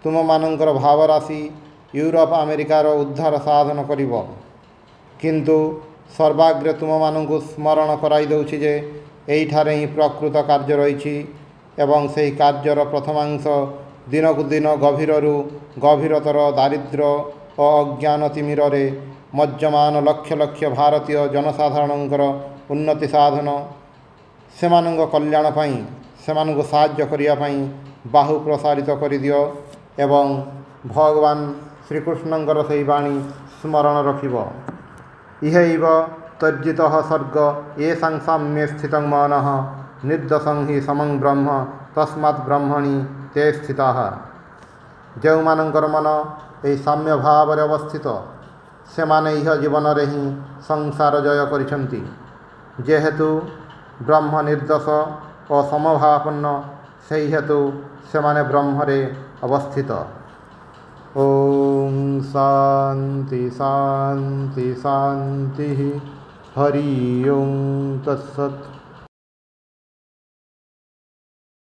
ତୁମମାନଙ୍କର ଭାବରାଶି ୟୁରୋପ ଆମେରିକାର ଉଦ୍ଧାର ସାଧନ କରିବ। କିନ୍ତୁ ସର୍ବାଗ୍ରେ ତୁମମାନଙ୍କୁ ସ୍ମରଣ କରାଇ ଦେଉଛି ଯେ ଏହିଠାରେ ହିଁ ପ୍ରକୃତ କାର୍ଯ୍ୟ ରହିଛି ଏବଂ ସେହି କାର୍ଯ୍ୟର ପ୍ରଥମାଂଶ ଦିନକୁ ଦିନ ଗଭୀରରୁ ଗଭୀରତର ଦାରିଦ୍ର୍ୟ ଓ ଅଜ୍ଞାନ ତିମିରରେ ମଜ୍ଜମାନ ଲକ୍ଷ ଲକ୍ଷ ଭାରତୀୟ ଜନସାଧାରଣଙ୍କର ଉନ୍ନତି ସାଧନ, ସେମାନଙ୍କ କଲ୍ୟାଣ ପାଇଁ, ସେମାନଙ୍କୁ ସାହାଯ୍ୟ କରିବା ପାଇଁ ବାହୁ ପ୍ରସାରିତ କରିଦିଅ ଏବଂ ଭଗବାନ ଶ୍ରୀକୃଷ୍ଣଙ୍କର ସେହି ବାଣୀ ସ୍ମରଣ ରଖିବ। ଇହୈବ ତର୍ଜିତଃ ସର୍ଗ ଏଷାଂ ସାମ୍ୟେ ସ୍ଥିତଂ ମନଃ ନିର୍ଦୋଷଂ ହି ସମଂ ବ୍ରହ୍ମ ତସ୍ମାତ୍ ବ୍ରହ୍ମଣି ତେ ସ୍ଥିତାଃ। ଯେଉଁମାନଙ୍କର ମନ ଏହି ସାମ୍ୟ ଭାବରେ ଅବସ୍ଥିତ, ସେମାନେ ଇହ ଜୀବନରେ ହିଁ ସଂସାର ଜୟ କରିଛନ୍ତି। ଯେହେତୁ ବ୍ରହ୍ମ ନିର୍ଦୋଷ ଓ ସମଭାବାପନ୍ନ, ସେହି ହେତୁ ସେମାନେ ବ୍ରହ୍ମରେ ଅବସ୍ଥିତ। ଓಂ ଶାନ୍ତି ଶାନ୍ତି ଶାନ୍ତି। ହରି ଓಂ ତତ୍ସତ୍।